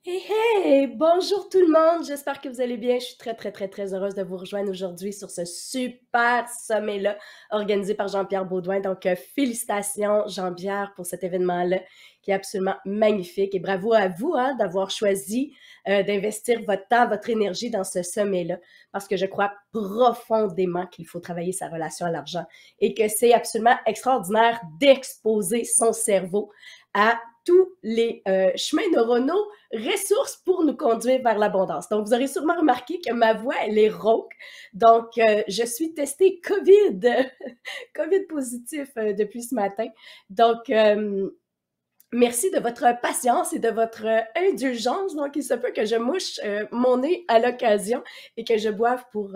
Hey, hey! Bonjour tout le monde, j'espère que vous allez bien. Je suis très heureuse de vous rejoindre aujourd'hui sur ce super sommet-là organisé par Jean-Pierre Beaudoin. Donc, félicitations Jean-Pierre pour cet événement-là qui est absolument magnifique et bravo à vous hein, d'avoir choisi d'investir votre temps, votre énergie dans ce sommet-là parce que je crois profondément qu'il faut travailler sa relation à l'argent et que c'est absolument extraordinaire d'exposer son cerveau à tous les chemins neuronaux ressources pour nous conduire vers l'abondance. Donc, vous aurez sûrement remarqué que ma voix, elle est rauque. Donc, je suis testée COVID, COVID positif depuis ce matin. Donc, merci de votre patience et de votre indulgence. Donc, il se peut que je mouche mon nez à l'occasion et que je boive pour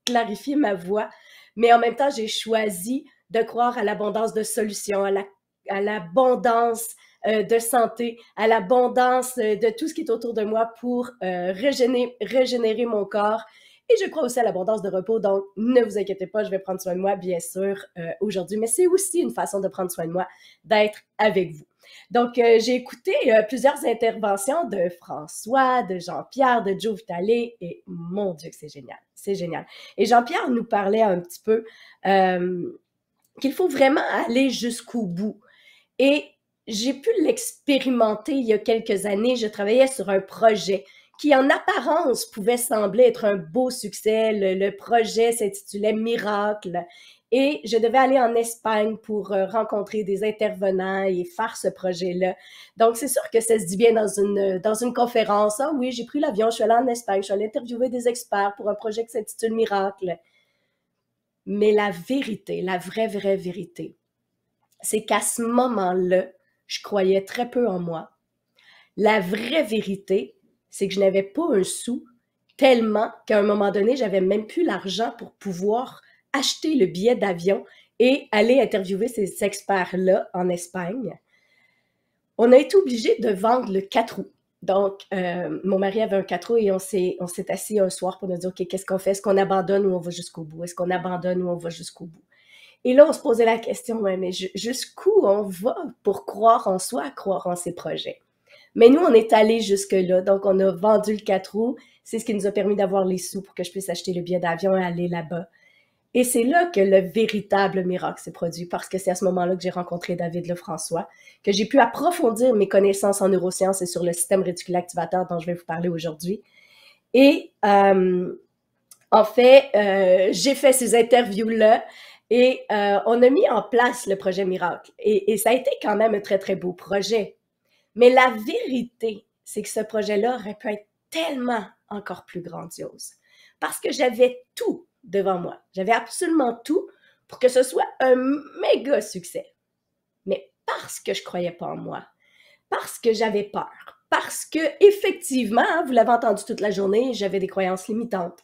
clarifier ma voix. Mais en même temps, j'ai choisi de croire à l'abondance de solutions, à l'abondance de santé, à l'abondance de tout ce qui est autour de moi pour régénérer mon corps. Et je crois aussi à l'abondance de repos. Donc, ne vous inquiétez pas, je vais prendre soin de moi, bien sûr, aujourd'hui. Mais c'est aussi une façon de prendre soin de moi, d'être avec vous. Donc, j'ai écouté plusieurs interventions de François, de Jean-Pierre, de Joe Vitale, et mon Dieu, c'est génial, c'est génial. Et Jean-Pierre nous parlait un petit peu qu'il faut vraiment aller jusqu'au bout. Et j'ai pu l'expérimenter il y a quelques années. Je travaillais sur un projet qui, en apparence, pouvait sembler être un beau succès. Le projet s'intitulait Miracle. Et je devais aller en Espagne pour rencontrer des intervenants et faire ce projet-là. Donc, c'est sûr que ça se dit bien dans une conférence. Ah oui, j'ai pris l'avion, je suis allée en Espagne, je suis allée interviewer des experts pour un projet qui s'intitule Miracle. Mais la vérité, la vraie vérité, c'est qu'à ce moment-là, je croyais très peu en moi. La vraie vérité, c'est que je n'avais pas un sou, tellement qu'à un moment donné, j'avais même plus l'argent pour pouvoir acheter le billet d'avion et aller interviewer ces experts-là en Espagne. On a été obligé de vendre le 4 roues. Donc, mon mari avait un 4 roues et on s'est assis un soir pour nous dire, OK, qu'est-ce qu'on fait? Est-ce qu'on abandonne ou on va jusqu'au bout? Est-ce qu'on abandonne ou on va jusqu'au bout? Et là, on se posait la question, ouais, mais jusqu'où on va pour croire en soi, croire en ses projets? Mais nous, on est allé jusque-là. Donc, on a vendu le 4 roues. C'est ce qui nous a permis d'avoir les sous pour que je puisse acheter le billet d'avion et aller là-bas. Et c'est là que le véritable miracle s'est produit, parce que c'est à ce moment-là que j'ai rencontré David Lefrançois, que j'ai pu approfondir mes connaissances en neurosciences et sur le système réticulé activateur dont je vais vous parler aujourd'hui. Et en fait, j'ai fait ces interviews-là et on a mis en place le projet Miracle. Et ça a été quand même un très beau projet. Mais la vérité, c'est que ce projet-là aurait pu être tellement encore plus grandiose. Parce que j'avais tout devant moi. J'avais absolument tout pour que ce soit un méga succès. Mais parce que je croyais pas en moi, parce que j'avais peur, parce que effectivement, hein, vous l'avez entendu toute la journée, j'avais des croyances limitantes.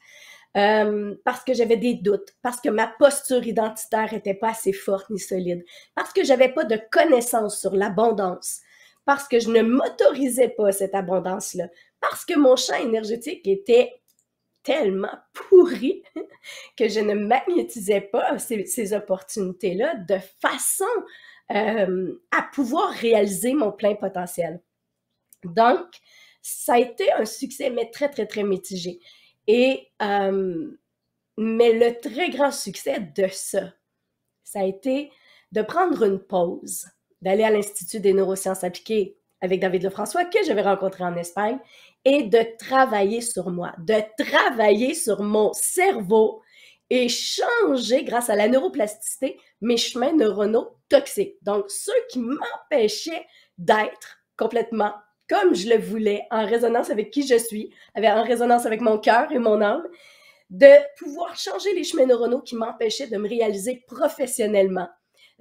Parce que j'avais des doutes, parce que ma posture identitaire était pas assez forte ni solide, parce que j'avais pas de connaissances sur l'abondance, parce que je ne m'autorisais pas cette abondance-là, parce que mon champ énergétique était tellement pourri que je ne magnétisais pas ces opportunités-là de façon à pouvoir réaliser mon plein potentiel. Donc, ça a été un succès, mais très mitigé. Et, mais le très grand succès de ça a été de prendre une pause, d'aller à l'Institut des neurosciences appliquées avec David Lefrançois, que j'avais rencontré en Espagne, et de travailler sur moi, de travailler sur mon cerveau et changer, grâce à la neuroplasticité, mes chemins neuronaux toxiques. Donc, ceux qui m'empêchaient d'être complètement comme je le voulais, en résonance avec qui je suis, en résonance avec mon cœur et mon âme, de pouvoir changer les chemins neuronaux qui m'empêchaient de me réaliser professionnellement,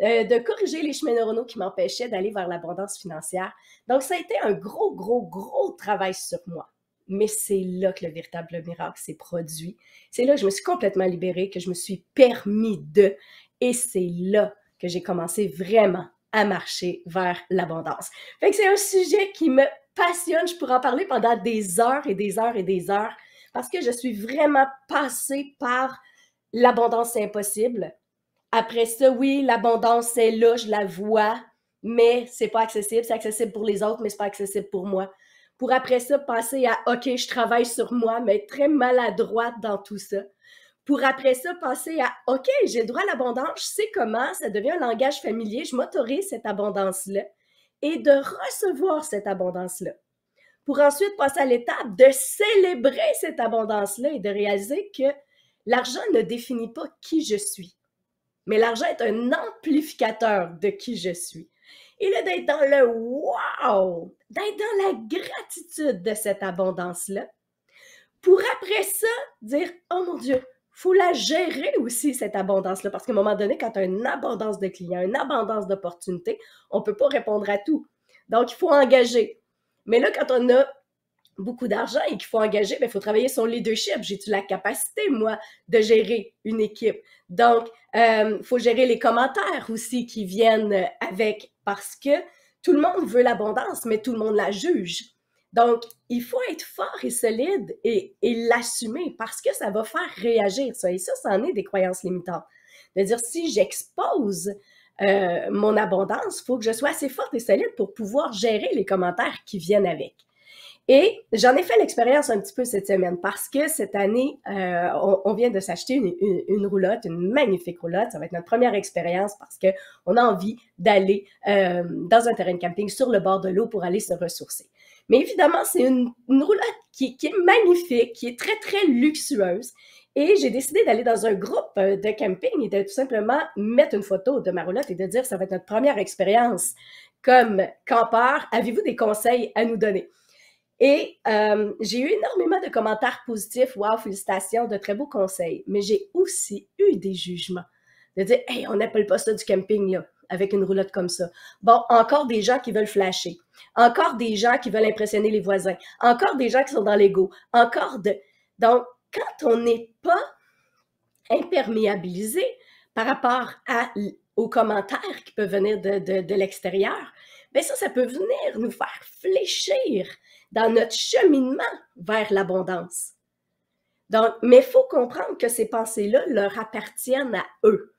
de corriger les chemins neuronaux qui m'empêchaient d'aller vers l'abondance financière. Donc, ça a été un gros travail sur moi. Mais c'est là que le véritable miracle s'est produit. C'est là que je me suis complètement libérée, que je me suis permis de. Et c'est là que j'ai commencé vraiment à marcher vers l'abondance. Fait que c'est un sujet qui me passionne. Je pourrais en parler pendant des heures et des heures et des heures parce que je suis vraiment passée par l'abondance, c'est impossible. Après ça, oui, l'abondance, c'est là, je la vois, mais c'est pas accessible. C'est accessible pour les autres, mais c'est pas accessible pour moi. pour après ça passer à « OK, je travaille sur moi », mais être très maladroite dans tout ça. Pour après ça passer à « OK, j'ai le droit à l'abondance, je sais comment, ça devient un langage familier, je m'autorise cette abondance-là » et de recevoir cette abondance-là. Pour ensuite passer à l'étape de célébrer cette abondance-là et de réaliser que l'argent ne définit pas qui je suis, mais l'argent est un amplificateur de qui je suis. Et là, d'être dans le wow, d'être dans la gratitude de cette abondance-là, pour après ça, dire « Oh mon Dieu, il faut la gérer aussi, cette abondance-là. » Parce qu'à un moment donné, quand tu as une abondance de clients, une abondance d'opportunités, on ne peut pas répondre à tout. Donc, il faut engager. Mais là, quand on a beaucoup d'argent et qu'il faut engager, il faut travailler son leadership. J'ai-tu la capacité, moi, de gérer une équipe? Donc, il faut gérer les commentaires aussi qui viennent avec, parce que tout le monde veut l'abondance, mais tout le monde la juge. Donc, il faut être fort et solide et l'assumer parce que ça va faire réagir ça. Et ça, c'en est des croyances limitantes. C'est-à-dire, si j'expose mon abondance, il faut que je sois assez forte et solide pour pouvoir gérer les commentaires qui viennent avec. Et j'en ai fait l'expérience un petit peu cette semaine parce que cette année, on vient de s'acheter une roulotte, une magnifique roulotte. Ça va être notre première expérience parce qu'on a envie d'aller dans un terrain de camping sur le bord de l'eau pour aller se ressourcer. Mais évidemment, c'est une roulotte qui est magnifique, qui est très, très luxueuse. Et j'ai décidé d'aller dans un groupe de camping et de tout simplement mettre une photo de ma roulotte et de dire « ça va être notre première expérience comme campeur. Avez-vous des conseils à nous donner? » Et j'ai eu énormément de commentaires positifs. Wow, félicitations, de très beaux conseils. Mais j'ai aussi eu des jugements. De dire, hey, on n'appelle pas ça du camping, là, avec une roulotte comme ça. Bon, encore des gens qui veulent flasher. Encore des gens qui veulent impressionner les voisins. Encore des gens qui sont dans l'ego. Encore de. Donc, quand on n'est pas imperméabilisé par rapport aux commentaires qui peuvent venir de l'extérieur, bien ça peut venir nous faire fléchir dans notre cheminement vers l'abondance. Donc, mais il faut comprendre que ces pensées-là leur appartiennent à eux.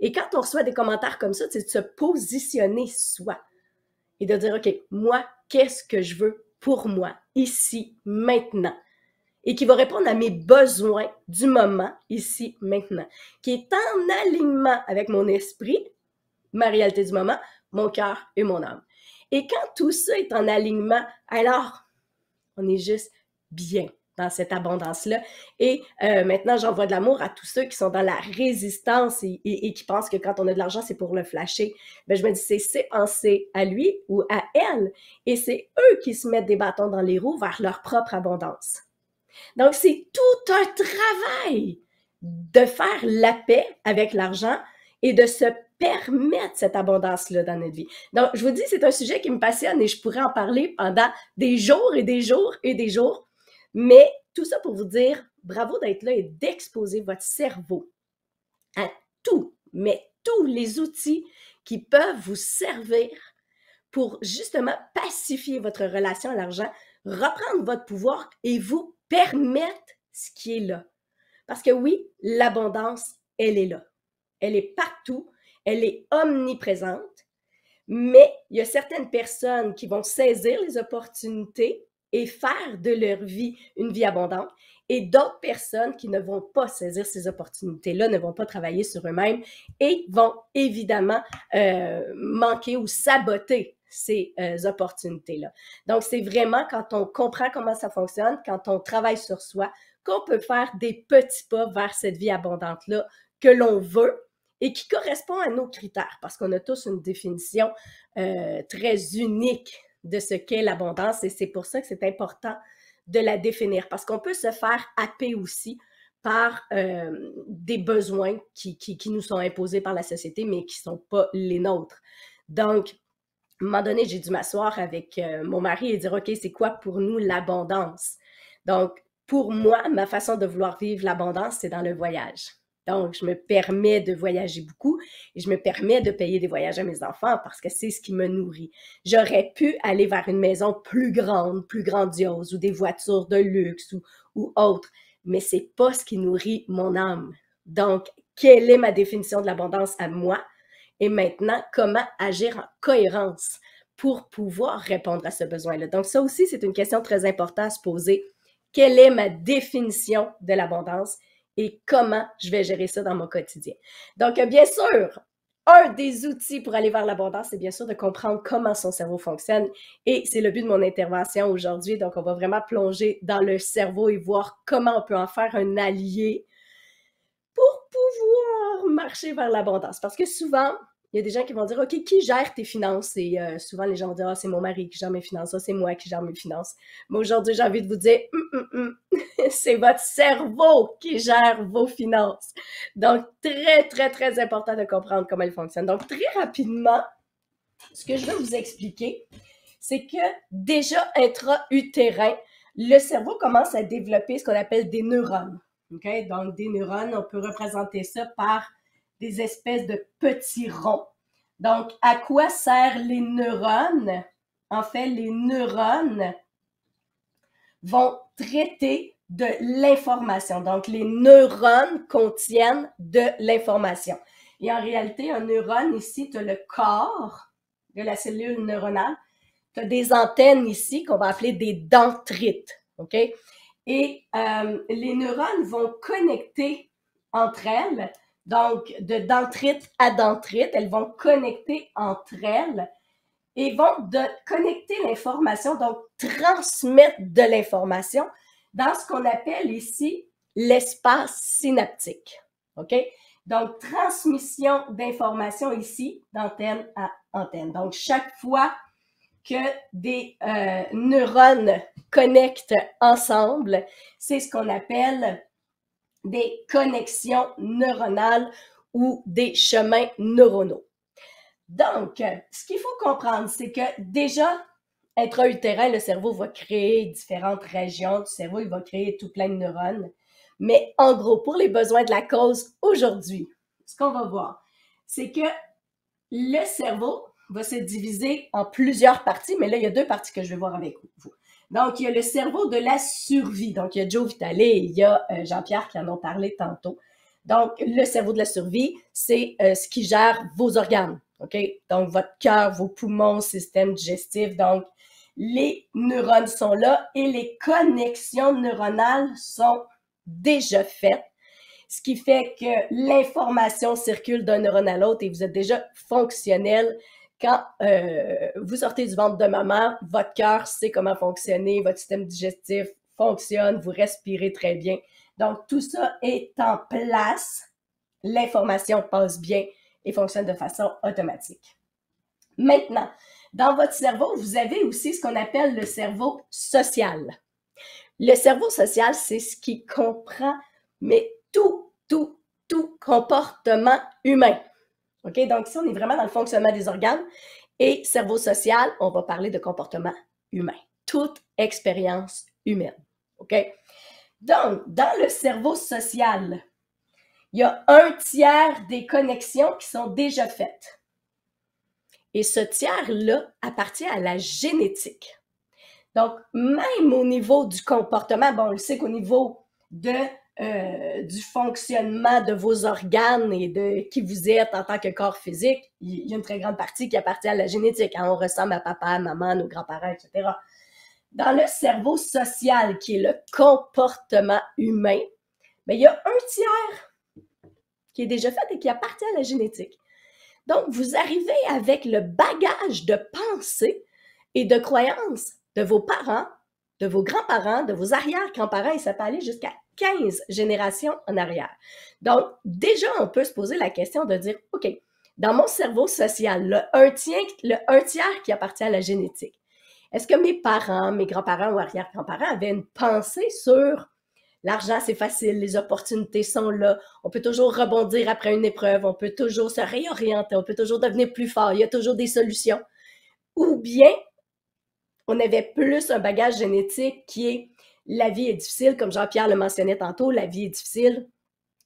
Et quand on reçoit des commentaires comme ça, c'est de se positionner soi et de dire, OK, moi, qu'est-ce que je veux pour moi, ici, maintenant? Et qui va répondre à mes besoins du moment, ici, maintenant, qui est en alignement avec mon esprit, ma réalité du moment, mon cœur et mon âme. Et quand tout ça est en alignement, alors on est juste bien dans cette abondance-là. Et maintenant, j'envoie de l'amour à tous ceux qui sont dans la résistance et qui pensent que quand on a de l'argent, c'est pour le flasher. Bien, je me dis, c'est ses pensées à lui ou à elle. Et c'est eux qui se mettent des bâtons dans les roues vers leur propre abondance. Donc, c'est tout un travail de faire la paix avec l'argent et de se permettre cette abondance-là dans notre vie. Donc, je vous dis, c'est un sujet qui me passionne et je pourrais en parler pendant des jours et des jours et des jours. Mais tout ça pour vous dire, bravo d'être là et d'exposer votre cerveau à tout, mais tous les outils qui peuvent vous servir pour justement pacifier votre relation à l'argent, reprendre votre pouvoir et vous permettre ce qui est là. Parce que oui, l'abondance, elle est là. Elle est partout, elle est omniprésente, mais il y a certaines personnes qui vont saisir les opportunités et faire de leur vie une vie abondante, et d'autres personnes qui ne vont pas saisir ces opportunités-là, ne vont pas travailler sur eux-mêmes et vont évidemment manquer ou saboter ces opportunités-là. Donc, c'est vraiment quand on comprend comment ça fonctionne, quand on travaille sur soi, qu'on peut faire des petits pas vers cette vie abondante-là que l'on veut et qui correspond à nos critères, parce qu'on a tous une définition très unique de ce qu'est l'abondance, et c'est pour ça que c'est important de la définir, parce qu'on peut se faire happer aussi par des besoins qui nous sont imposés par la société, mais qui ne sont pas les nôtres. Donc, à un moment donné, j'ai dû m'asseoir avec mon mari et dire, OK, c'est quoi pour nous l'abondance? Donc, pour moi, ma façon de vouloir vivre l'abondance, c'est dans le voyage. Donc, je me permets de voyager beaucoup et je me permets de payer des voyages à mes enfants parce que c'est ce qui me nourrit. J'aurais pu aller vers une maison plus grande, plus grandiose ou des voitures de luxe ou autre, mais c'est pas ce qui nourrit mon âme. Donc, quelle est ma définition de l'abondance à moi? Et maintenant, comment agir en cohérence pour pouvoir répondre à ce besoin-là. Donc, ça aussi, c'est une question très importante à se poser. Quelle est ma définition de l'abondance et comment je vais gérer ça dans mon quotidien? Donc, bien sûr, un des outils pour aller vers l'abondance, c'est bien sûr de comprendre comment son cerveau fonctionne. Et c'est le but de mon intervention aujourd'hui. Donc, on va vraiment plonger dans le cerveau et voir comment on peut en faire un allié pour pouvoir marcher vers l'abondance. Parce que souvent, il y a des gens qui vont dire, OK, qui gère tes finances? Et souvent, les gens vont dire, ah, c'est mon mari qui gère mes finances, ah, c'est moi qui gère mes finances. Mais aujourd'hui, j'ai envie de vous dire, c'est votre cerveau qui gère vos finances. Donc, très, très, très important de comprendre comment elles fonctionnent. Donc, très rapidement, ce que je veux vous expliquer, c'est que déjà intra-utérin, le cerveau commence à développer ce qu'on appelle des neurones. Okay? Donc, des neurones, on peut représenter ça par des espèces de petits ronds. Donc, à quoi servent les neurones? En fait, les neurones vont traiter de l'information. Donc, les neurones contiennent de l'information. Et en réalité, un neurone, ici, tu as le corps de la cellule neuronale. Tu as des antennes ici qu'on va appeler des dendrites. OK? Et les neurones vont connecter entre elles. Donc, de dendrite à dendrite, elles vont connecter entre elles et vont connecter l'information, donc transmettre de l'information dans ce qu'on appelle ici l'espace synaptique. OK? Donc, transmission d'informations ici d'antenne à antenne. Donc, chaque fois que des neurones connectent ensemble, c'est ce qu'on appelle des connexions neuronales ou des chemins neuronaux. Donc, ce qu'il faut comprendre, c'est que déjà, intra-utérin, le cerveau va créer différentes régions du cerveau, il va créer tout plein de neurones. Mais en gros, pour les besoins de la cause aujourd'hui, ce qu'on va voir, c'est que le cerveau va se diviser en plusieurs parties, mais là, il y a deux parties que je vais voir avec vous. Donc, il y a le cerveau de la survie. Donc, il y a Joe Vitale et il y a Jean-Pierre qui en ont parlé tantôt. Donc, le cerveau de la survie, c'est ce qui gère vos organes. OK? Donc, votre cœur, vos poumons, système digestif. Donc, les neurones sont là et les connexions neuronales sont déjà faites. Ce qui fait que l'information circule d'un neurone à l'autre et vous êtes déjà fonctionnel. Quand vous sortez du ventre de maman, votre cœur sait comment fonctionner, votre système digestif fonctionne, vous respirez très bien. Donc, tout ça est en place. L'information passe bien et fonctionne de façon automatique. Maintenant, dans votre cerveau, vous avez aussi ce qu'on appelle le cerveau social. Le cerveau social, c'est ce qui comprend, mais tout comportement humain. OK? Donc, ici, on est vraiment dans le fonctionnement des organes. Et cerveau social, on va parler de comportement humain. Toute expérience humaine. OK? Donc, dans le cerveau social, il y a un tiers des connexions qui sont déjà faites. Et ce tiers-là appartient à la génétique. Donc, même au niveau du comportement, bon, on le sait qu'au niveau du fonctionnement de vos organes et de qui vous êtes en tant que corps physique, il y a une très grande partie qui appartient à la génétique. Hein? On ressemble à papa, à maman, nos grands-parents, etc. Dans le cerveau social, qui est le comportement humain, bien, il y a un tiers qui est déjà fait et qui appartient à la génétique. Donc, vous arrivez avec le bagage de pensée et de croyances de vos parents, de vos grands-parents, de vos arrière-grands-parents, et ça peut aller jusqu'à 15 générations en arrière. Donc, déjà, on peut se poser la question de dire, OK, dans mon cerveau social, le un tiers qui appartient à la génétique, est-ce que mes parents, mes grands-parents ou arrière-grands-parents avaient une pensée sur l'argent, c'est facile, les opportunités sont là, on peut toujours rebondir après une épreuve, on peut toujours se réorienter, on peut toujours devenir plus fort, il y a toujours des solutions. Ou bien, on avait plus un bagage génétique qui est la vie est difficile, comme Jean-Pierre le mentionnait tantôt, la vie est difficile,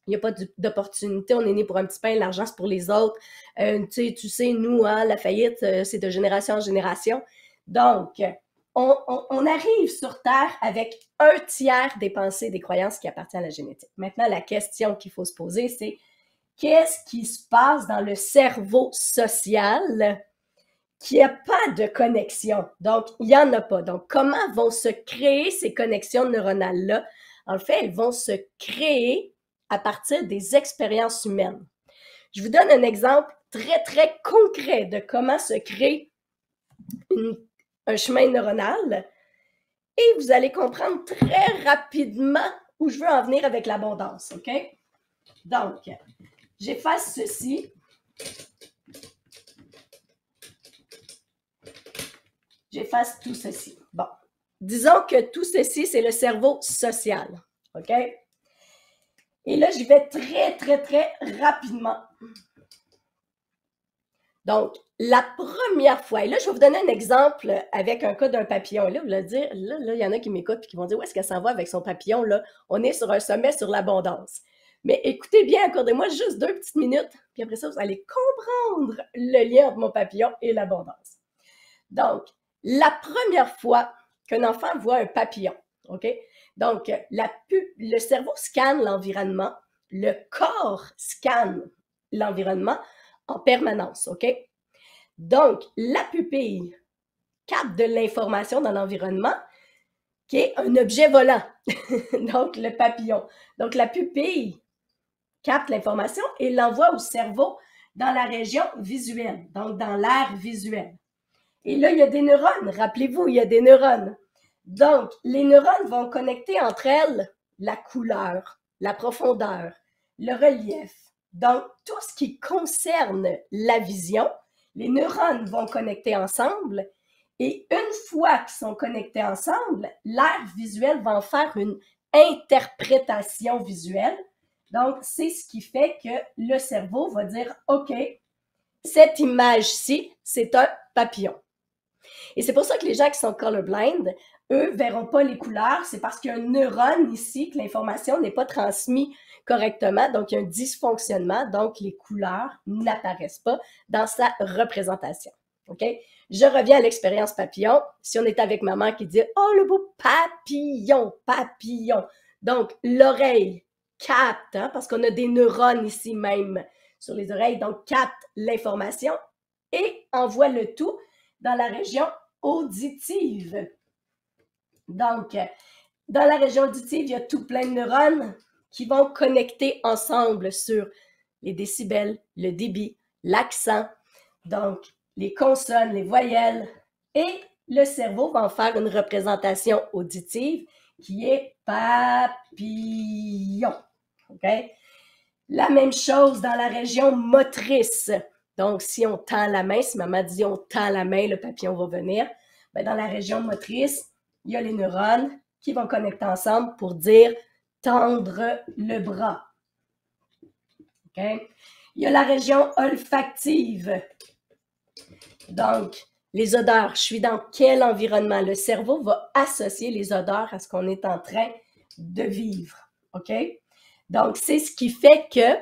il n'y a pas d'opportunité, on est né pour un petit pain, l'argent c'est pour les autres. Tu sais, nous, hein, la faillite, c'est de génération en génération. Donc, on arrive sur Terre avec un tiers des pensées et des croyances qui appartiennent à la génétique. Maintenant, la question qu'il faut se poser, c'est qu'est-ce qui se passe dans le cerveau social qu'il n'y a pas de connexion. Donc, il n'y en a pas. Donc, comment vont se créer ces connexions neuronales-là? En fait, elles vont se créer à partir des expériences humaines. Je vous donne un exemple très, très concret de comment se crée un chemin neuronal et vous allez comprendre très rapidement où je veux en venir avec l'abondance, OK? Donc, j'efface ceci. J'efface tout ceci. Bon, disons que tout ceci, c'est le cerveau social, OK? Et là, j'y vais très, très, très rapidement. Donc, la première fois, et là, je vais vous donner un exemple avec un cas d'un papillon. Là, vous allez dire, là, il y en a qui m'écoutent et qui vont dire, où est-ce qu'elle s'en va avec son papillon? Là, on est sur un sommet sur l'abondance. Mais écoutez bien, accordez-moi juste 2 petites minutes, puis après ça, vous allez comprendre le lien entre mon papillon et l'abondance. Donc, la première fois qu'un enfant voit un papillon, OK? Donc, le cerveau scanne l'environnement, le corps scanne l'environnement en permanence, OK? Donc, la pupille capte de l'information dans l'environnement qui est un objet volant, donc le papillon. Donc, la pupille capte l'information et l'envoie au cerveau dans la région visuelle, donc dans l'aire visuelle. Et là, il y a des neurones. Rappelez-vous, il y a des neurones. Donc, les neurones vont connecter entre elles la couleur, la profondeur, le relief. Donc, tout ce qui concerne la vision, les neurones vont connecter ensemble et une fois qu'ils sont connectés ensemble, l'aire visuelle va en faire une interprétation visuelle. Donc, c'est ce qui fait que le cerveau va dire, OK, cette image-ci, c'est un papillon. Et c'est pour ça que les gens qui sont colorblind, eux, ne verront pas les couleurs. C'est parce qu'il y a un neurone ici, que l'information n'est pas transmise correctement. Donc, il y a un dysfonctionnement. Donc, les couleurs n'apparaissent pas dans sa représentation. OK? Je reviens à l'expérience papillon. Si on est avec maman qui dit « Oh, le beau papillon, papillon ». Donc, l'oreille capte, hein, parce qu'on a des neurones ici même sur les oreilles, donc capte l'information et envoie le tout dans la région auditive. Donc, dans la région auditive, il y a tout plein de neurones qui vont connecter ensemble sur les décibels, le débit, l'accent, donc les consonnes, les voyelles, et le cerveau va en faire une représentation auditive qui est papillon. Okay? La même chose dans la région motrice. Donc, si on tend la main, si maman dit on tend la main, le papillon va venir. Bien, dans la région motrice, il y a les neurones qui vont connecter ensemble pour dire tendre le bras. Okay? Il y a la région olfactive. Donc, les odeurs. Je suis dans quel environnement? Le cerveau va associer les odeurs à ce qu'on est en train de vivre. OK? Donc, c'est ce qui fait que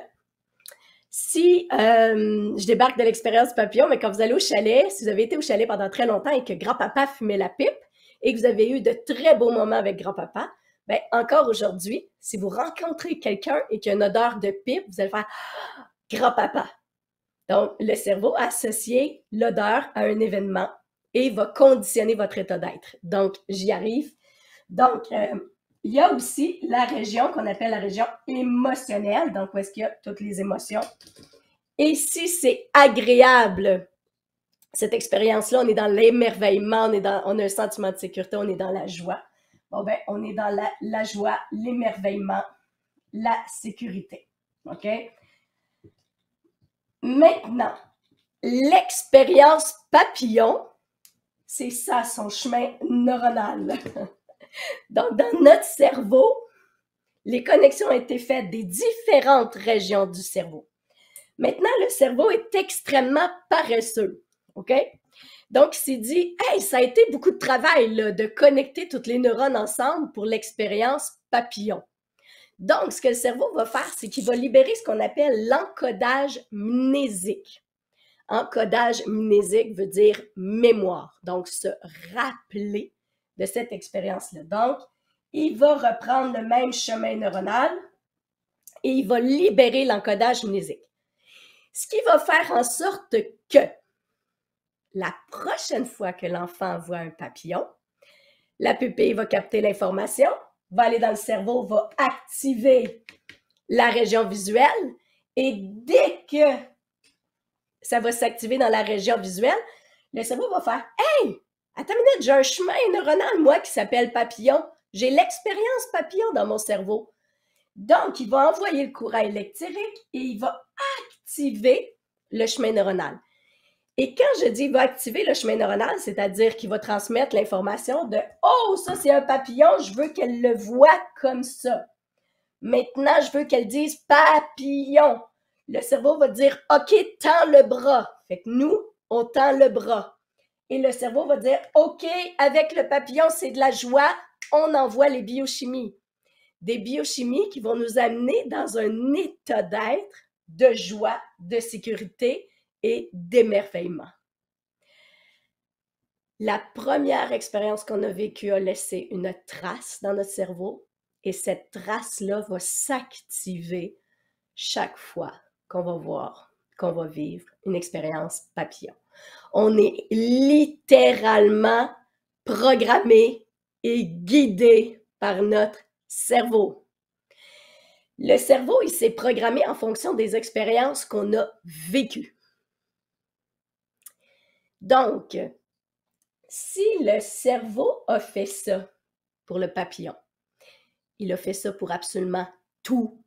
si je débarque de l'expérience papillon, mais quand vous allez au chalet, si vous avez été au chalet pendant très longtemps et que grand-papa fumait la pipe et que vous avez eu de très beaux moments avec grand-papa, bien, encore aujourd'hui, si vous rencontrez quelqu'un et qu'il y a une odeur de pipe, vous allez faire « grand-papa ». Donc, le cerveau a associé l'odeur à un événement et va conditionner votre état d'être. Donc, j'y arrive. Donc, il y a aussi la région qu'on appelle la région émotionnelle, donc où est-ce qu'il y a toutes les émotions. Et si c'est agréable, cette expérience-là, on est dans l'émerveillement, on a un sentiment de sécurité, on est dans la joie. Bon, ben, on est dans la joie, l'émerveillement, la sécurité. OK? Maintenant, l'expérience papillon, c'est ça son chemin neuronal. Donc, dans notre cerveau, les connexions ont été faites des différentes régions du cerveau. Maintenant, le cerveau est extrêmement paresseux, OK? Donc, il s'est dit, hey, ça a été beaucoup de travail là, de connecter toutes les neurones ensemble pour l'expérience papillon. Donc, ce que le cerveau va faire, c'est qu'il va libérer ce qu'on appelle l'encodage mnésique. Encodage mnésique veut dire mémoire, donc se rappeler de cette expérience-là. Donc, il va reprendre le même chemin neuronal et il va libérer l'encodage mnésique. Ce qui va faire en sorte que la prochaine fois que l'enfant voit un papillon, la pupille va capter l'information, va aller dans le cerveau, va activer la région visuelle et dès que ça va s'activer dans la région visuelle, le cerveau va faire « Hey, attends une minute, j'ai un chemin neuronal, moi, qui s'appelle papillon. J'ai l'expérience papillon dans mon cerveau. » Donc, il va envoyer le courant électrique et il va activer le chemin neuronal. Et quand je dis « il va activer le chemin neuronal », c'est-à-dire qu'il va transmettre l'information de « Oh, ça c'est un papillon, je veux qu'elle le voie comme ça. Maintenant, je veux qu'elle dise « papillon ». Le cerveau va dire « OK, tends le bras ». Fait que nous, on tend le bras. Et le cerveau va dire « OK, avec le papillon, c'est de la joie, on envoie les biochimies. » Des biochimies qui vont nous amener dans un état d'être, de joie, de sécurité et d'émerveillement. La première expérience qu'on a vécue a laissé une trace dans notre cerveau et cette trace-là va s'activer chaque fois qu'on va voir, qu'on va vivre une expérience papillon. On est littéralement programmé et guidé par notre cerveau. Le cerveau, il s'est programmé en fonction des expériences qu'on a vécues. Donc, si le cerveau a fait ça pour le papillon, il a fait ça pour absolument tout.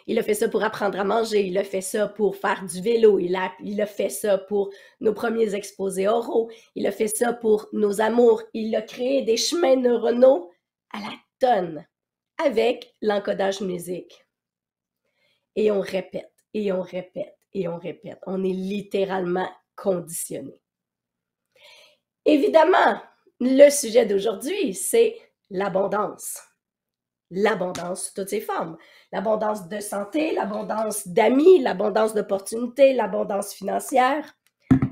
Il a fait ça pour apprendre à manger, il a fait ça pour faire du vélo, il a fait ça pour nos premiers exposés oraux, il a fait ça pour nos amours, il a créé des chemins neuronaux à la tonne avec l'encodage musique. Et on répète, et on répète, et on répète. On est littéralement conditionné. Évidemment, le sujet d'aujourd'hui, c'est l'abondance. L'abondance sous toutes ses formes. L'abondance de santé, l'abondance d'amis, l'abondance d'opportunités, l'abondance financière.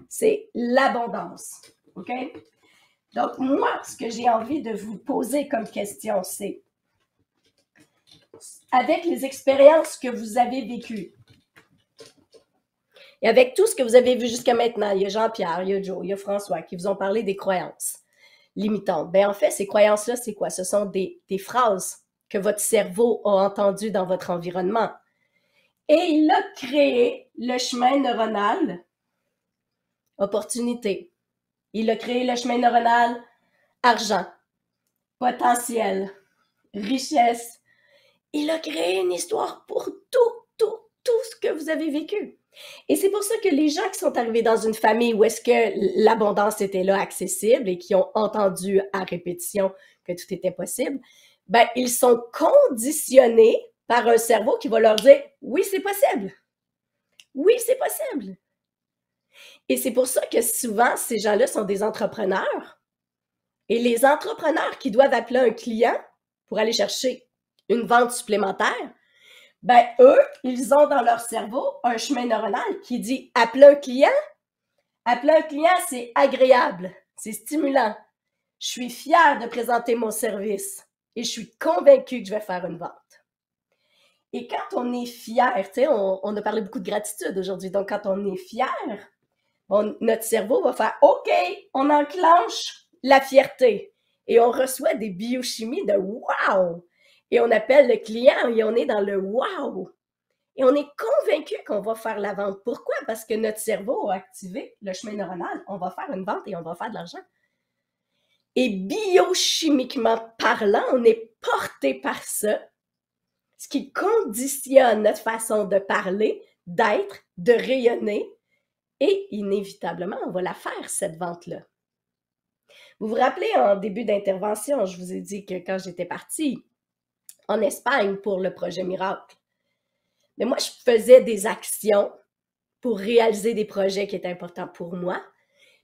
C'est l'abondance. OK? Donc, moi, ce que j'ai envie de vous poser comme question, c'est avec les expériences que vous avez vécues et avec tout ce que vous avez vu jusqu'à maintenant, il y a Jean-Pierre, il y a Joe, il y a François qui vous ont parlé des croyances limitantes. Bien, en fait, ces croyances-là, c'est quoi? Ce sont des phrases que votre cerveau a entendues dans votre environnement. Et il a créé le chemin neuronal opportunité. Il a créé le chemin neuronal argent, potentiel, richesse. Il a créé une histoire pour tout ce que vous avez vécu. Et c'est pour ça que les gens qui sont arrivés dans une famille où est-ce que l'abondance était là, accessible, et qui ont entendu à répétition que tout était possible, ben, ils sont conditionnés par un cerveau qui va leur dire « Oui, c'est possible. Oui, c'est possible. » Et c'est pour ça que souvent, ces gens-là sont des entrepreneurs. Et les entrepreneurs qui doivent appeler un client pour aller chercher une vente supplémentaire, ben eux, ils ont dans leur cerveau un chemin neuronal qui dit « Appeler un client. Appeler un client, c'est agréable, c'est stimulant. Je suis fière de présenter mon service et je suis convaincue que je vais faire une vente. » Et quand on est fier, tu sais, on a parlé beaucoup de gratitude aujourd'hui, donc quand on est fier, notre cerveau va faire « OK, on enclenche la fierté. » Et on reçoit des biochimies de « wow ». Et on appelle le client et on est dans le « wow ». Et on est convaincu qu'on va faire la vente. Pourquoi? Parce que notre cerveau a activé le chemin neuronal. On va faire une vente et on va faire de l'argent. Et biochimiquement parlant, on est porté par ça, ce qui conditionne notre façon de parler, d'être, de rayonner. Et inévitablement, on va la faire, cette vente-là. Vous vous rappelez, en début d'intervention, je vous ai dit que quand j'étais partie en Espagne pour le projet Miracle, mais moi, je faisais des actions pour réaliser des projets qui étaient importants pour moi,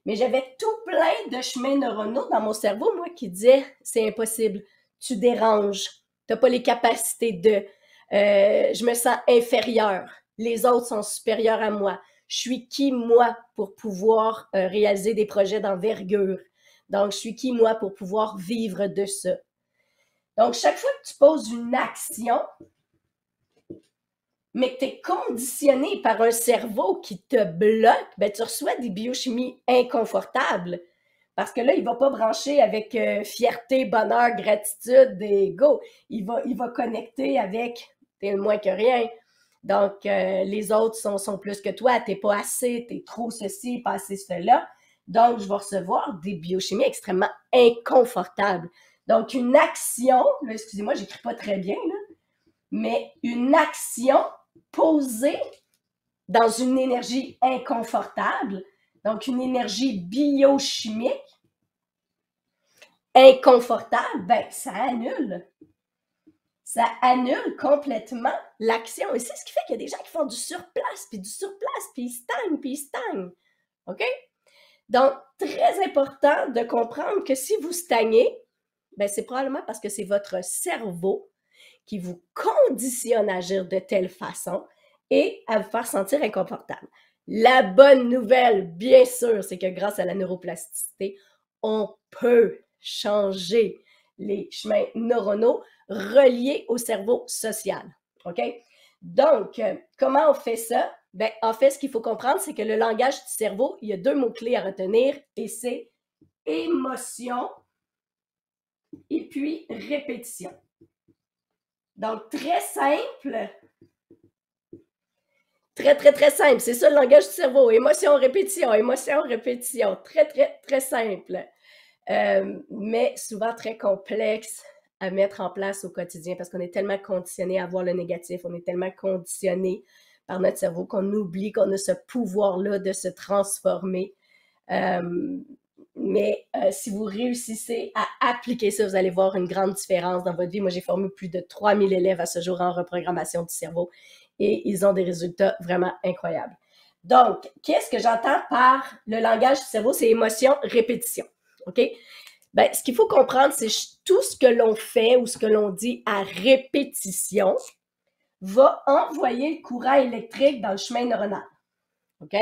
mais j'avais tout plein de chemins neuronaux dans mon cerveau, moi, qui disaient « c'est impossible, tu déranges, tu n'as pas les capacités de, je me sens inférieure, les autres sont supérieurs à moi, je suis qui, moi, pour pouvoir réaliser des projets d'envergure? Donc, je suis qui, moi, pour pouvoir vivre de ça? » Donc, chaque fois que tu poses une action, mais que tu es conditionné par un cerveau qui te bloque, ben, tu reçois des biochimies inconfortables. Parce que là, il ne va pas brancher avec fierté, bonheur, gratitude et go. Il va connecter avec t'es le moins que rien. Donc, les autres sont plus que toi. T'es pas assez, t'es trop ceci, pas assez cela. Donc, je vais recevoir des biochimies extrêmement inconfortables. Donc, une action, là, excusez-moi, j'écris pas très bien, là, mais une action posée dans une énergie inconfortable, donc une énergie biochimique inconfortable, ben, ça annule. Ça annule complètement l'action. Et c'est ce qui fait qu'il y a des gens qui font du surplace, puis ils stagnent, puis ils stagnent. OK? Donc, très important de comprendre que si vous stagnez, ben, c'est probablement parce que c'est votre cerveau qui vous conditionne à agir de telle façon et à vous faire sentir inconfortable. La bonne nouvelle, bien sûr, c'est que grâce à la neuroplasticité, on peut changer les chemins neuronaux reliés au cerveau social. OK? Donc, comment on fait ça? Ben, en fait, ce qu'il faut comprendre, c'est que le langage du cerveau, il y a 2 mots-clés à retenir et c'est émotion et puis répétition. Donc, très simple. Très, très, très simple. C'est ça le langage du cerveau. Émotion, répétition, émotion, répétition. Très, très, très simple. Mais souvent très complexe à mettre en place au quotidien parce qu'on est tellement conditionné à voir le négatif, on est tellement conditionné par notre cerveau qu'on oublie qu'on a ce pouvoir-là de se transformer. Mais si vous réussissez à appliquer ça, vous allez voir une grande différence dans votre vie. Moi, j'ai formé plus de 3000 élèves à ce jour en reprogrammation du cerveau et ils ont des résultats vraiment incroyables. Donc, qu'est-ce que j'entends par le langage du cerveau? C'est émotion, répétition. OK? Ben, ce qu'il faut comprendre, c'est tout ce que l'on fait ou ce que l'on dit à répétition va envoyer le courant électrique dans le chemin neuronal. OK?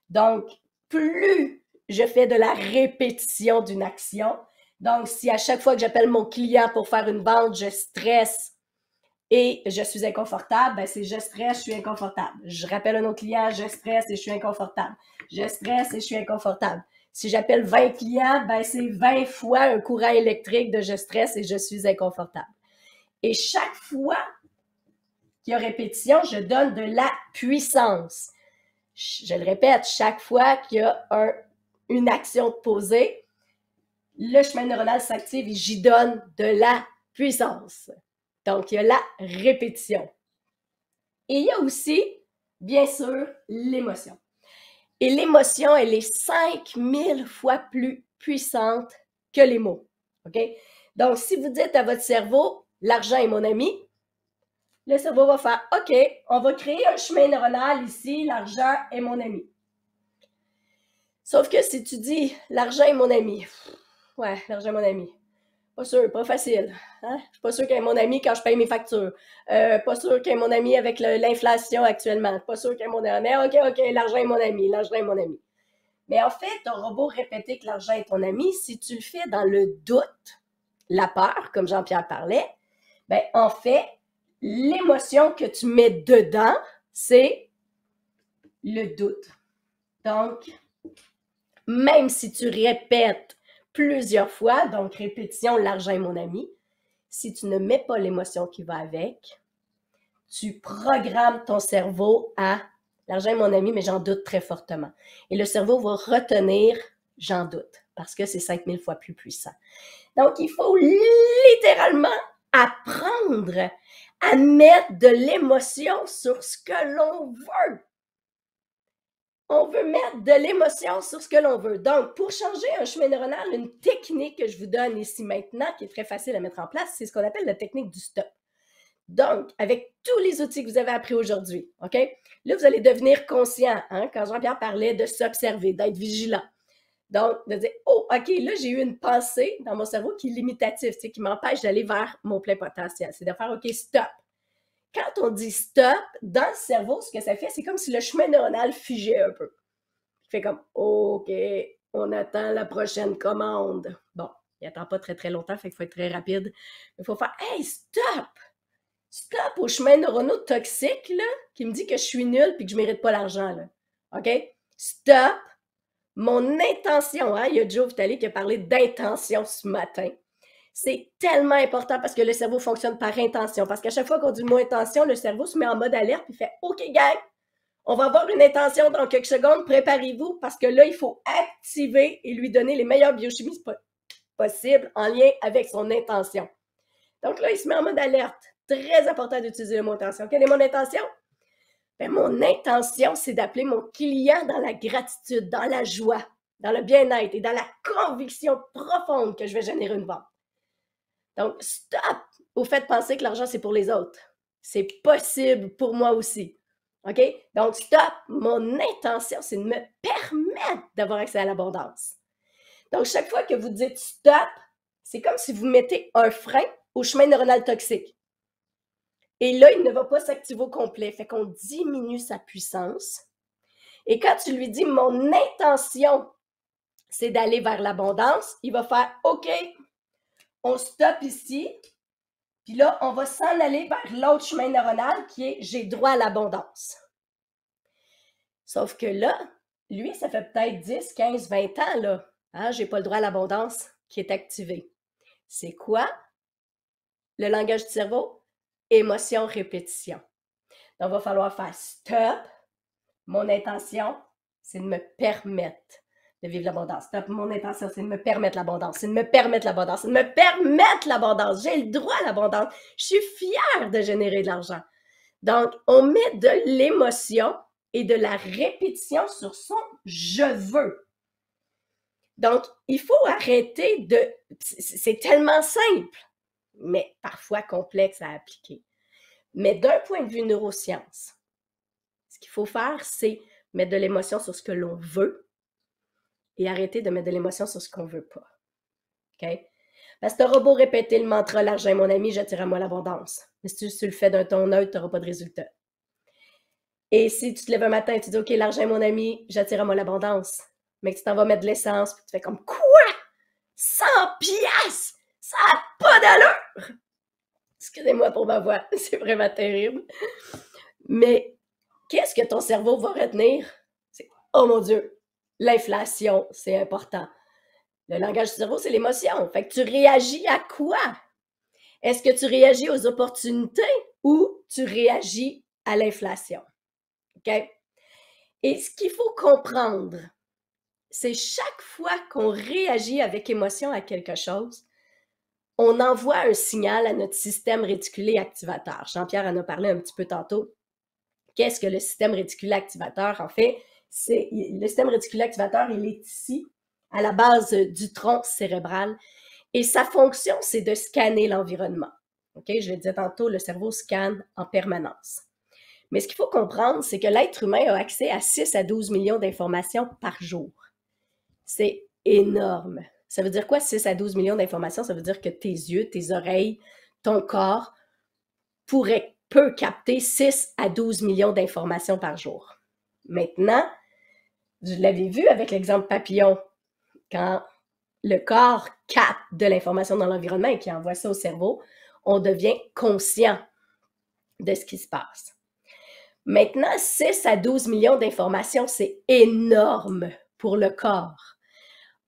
Donc, plus je fais de la répétition d'une action, donc si à chaque fois que j'appelle mon client pour faire une vente, je stresse et je suis inconfortable, ben c'est je stresse, je suis inconfortable. Je rappelle un autre client, je stresse et je suis inconfortable. Je stresse et je suis inconfortable. Si j'appelle 20 clients, ben c'est 20 fois un courant électrique de je stresse et je suis inconfortable. Et chaque fois qu'il y a répétition, je donne de la puissance. Je le répète, chaque fois qu'il y a une action posée, le chemin neuronal s'active et j'y donne de la puissance. Donc, il y a la répétition. Et il y a aussi, bien sûr, l'émotion. Et l'émotion, elle est 5000 fois plus puissante que les mots. OK? Donc, si vous dites à votre cerveau, l'argent est mon ami, le cerveau va faire, OK, on va créer un chemin neuronal ici, l'argent est mon ami. Sauf que si tu dis, l'argent est mon ami, ouais, l'argent est mon ami. Pas sûr, pas facile. Hein? Je suis pas sûr qu'il est mon ami quand je paye mes factures. Pas sûr qu'il est mon ami avec l'inflation actuellement. Pas sûr qu'il est mon ami. Mais OK, l'argent est mon ami, l'argent est mon ami. Mais en fait, tu auras beau répéter que l'argent est ton ami, si tu le fais dans le doute, la peur, comme Jean-Pierre parlait, ben en fait, l'émotion que tu mets dedans, c'est le doute. Donc, même si tu répètes plusieurs fois, donc répétition, l'argent est mon ami, si tu ne mets pas l'émotion qui va avec, tu programmes ton cerveau à l'argent est mon ami, mais j'en doute très fortement. Et le cerveau va retenir j'en doute parce que c'est 5000 fois plus puissant. Donc, il faut littéralement apprendre à mettre de l'émotion sur ce que l'on veut. On veut mettre de l'émotion sur ce que l'on veut. Donc, pour changer un chemin neuronal, une technique que je vous donne ici maintenant, qui est très facile à mettre en place, c'est ce qu'on appelle la technique du stop. Donc, avec tous les outils que vous avez appris aujourd'hui, OK? Là, vous allez devenir conscient, hein, quand Jean-Pierre parlait de s'observer, d'être vigilant. Donc, de dire, oh, OK, là, j'ai eu une pensée dans mon cerveau qui est limitative, qui m'empêche d'aller vers mon plein potentiel. C'est de faire, OK, stop. Quand on dit stop, dans le cerveau, ce que ça fait, c'est comme si le chemin neuronal figeait un peu. Il fait comme, OK, on attend la prochaine commande. Bon, il n'attend pas très, très longtemps, fait qu'il faut être très rapide. Il faut faire, hey, stop! Stop aux chemins neuronaux toxiques, là, qui me dit que je suis nulle puis que je mérite pas l'argent, là. OK? Stop mon intention. Hein? Il y a Joe Vitale qui a parlé d'intention ce matin. C'est tellement important parce que le cerveau fonctionne par intention. Parce qu'à chaque fois qu'on dit le mot intention, le cerveau se met en mode alerte et fait « OK, gang, on va avoir une intention dans quelques secondes, préparez-vous parce que là, il faut activer et lui donner les meilleures biochimies possibles en lien avec son intention. » Donc là, il se met en mode alerte. Très important d'utiliser le mot intention. Quelle est mon intention? Ben, mon intention, c'est d'appeler mon client dans la gratitude, dans la joie, dans le bien-être et dans la conviction profonde que je vais générer une vente. Donc, stop au fait de penser que l'argent, c'est pour les autres. C'est possible pour moi aussi. OK? Donc, stop. Mon intention, c'est de me permettre d'avoir accès à l'abondance. Donc, chaque fois que vous dites stop, c'est comme si vous mettez un frein au chemin neuronal toxique. Et là, il ne va pas s'activer au complet. Fait qu'on diminue sa puissance. Et quand tu lui dis, mon intention, c'est d'aller vers l'abondance, il va faire, OK, on stoppe ici. Puis là, on va s'en aller vers l'autre chemin neuronal qui est, j'ai droit à l'abondance. Sauf que là, lui, ça fait peut-être 10, 15, 20 ans, là. Hein, j'ai pas le droit à l'abondance qui est activé. C'est quoi? Le langage du cerveau? Émotion, répétition. Donc, il va falloir faire stop. Mon intention, c'est de me permettre de vivre l'abondance. Stop. Mon intention, c'est de me permettre l'abondance. C'est de me permettre l'abondance. C'est de me permettre l'abondance. J'ai le droit à l'abondance. Je suis fière de générer de l'argent. Donc, on met de l'émotion et de la répétition sur son « je veux ». Donc, il faut arrêter de... C'est tellement simple, mais parfois complexe à appliquer. Mais d'un point de vue neurosciences, ce qu'il faut faire, c'est mettre de l'émotion sur ce que l'on veut et arrêter de mettre de l'émotion sur ce qu'on ne veut pas. OK? Parce que tu auras beau répéter le mantra « l'argent est mon ami, j'attire à moi l'abondance ». Mais si tu le fais d'un ton neutre, tu n'auras pas de résultat. Et si tu te lèves un matin et tu dis « OK, l'argent est mon ami, j'attire à moi l'abondance », mais que tu t'en vas mettre de l'essence, puis tu fais comme « Quoi? 100 piastres? Ça n'a pas d'allure! » Excusez-moi pour ma voix, c'est vraiment terrible. Mais qu'est-ce que ton cerveau va retenir? C'est « Oh mon Dieu, l'inflation, c'est important. » Le langage du cerveau, c'est l'émotion. Fait que tu réagis à quoi? Est-ce que tu réagis aux opportunités ou tu réagis à l'inflation? OK? Et ce qu'il faut comprendre, c'est chaque fois qu'on réagit avec émotion à quelque chose, on envoie un signal à notre système réticulé activateur. Jean-Pierre en a parlé un petit peu tantôt. Qu'est-ce que le système réticulé activateur? En fait, le système réticulé activateur, il est ici, à la base du tronc cérébral. Et sa fonction, c'est de scanner l'environnement. OK? Je le disais tantôt, le cerveau scanne en permanence. Mais ce qu'il faut comprendre, c'est que l'être humain a accès à 6 à 12 millions d'informations par jour. C'est énorme. Ça veut dire quoi, 6 à 12 millions d'informations? Ça veut dire que tes yeux, tes oreilles, ton corps peut capter 6 à 12 millions d'informations par jour. Maintenant, vous l'avez vu avec l'exemple papillon, quand le corps capte de l'information dans l'environnement et qui envoie ça au cerveau, on devient conscient de ce qui se passe. Maintenant, 6 à 12 millions d'informations, c'est énorme pour le corps.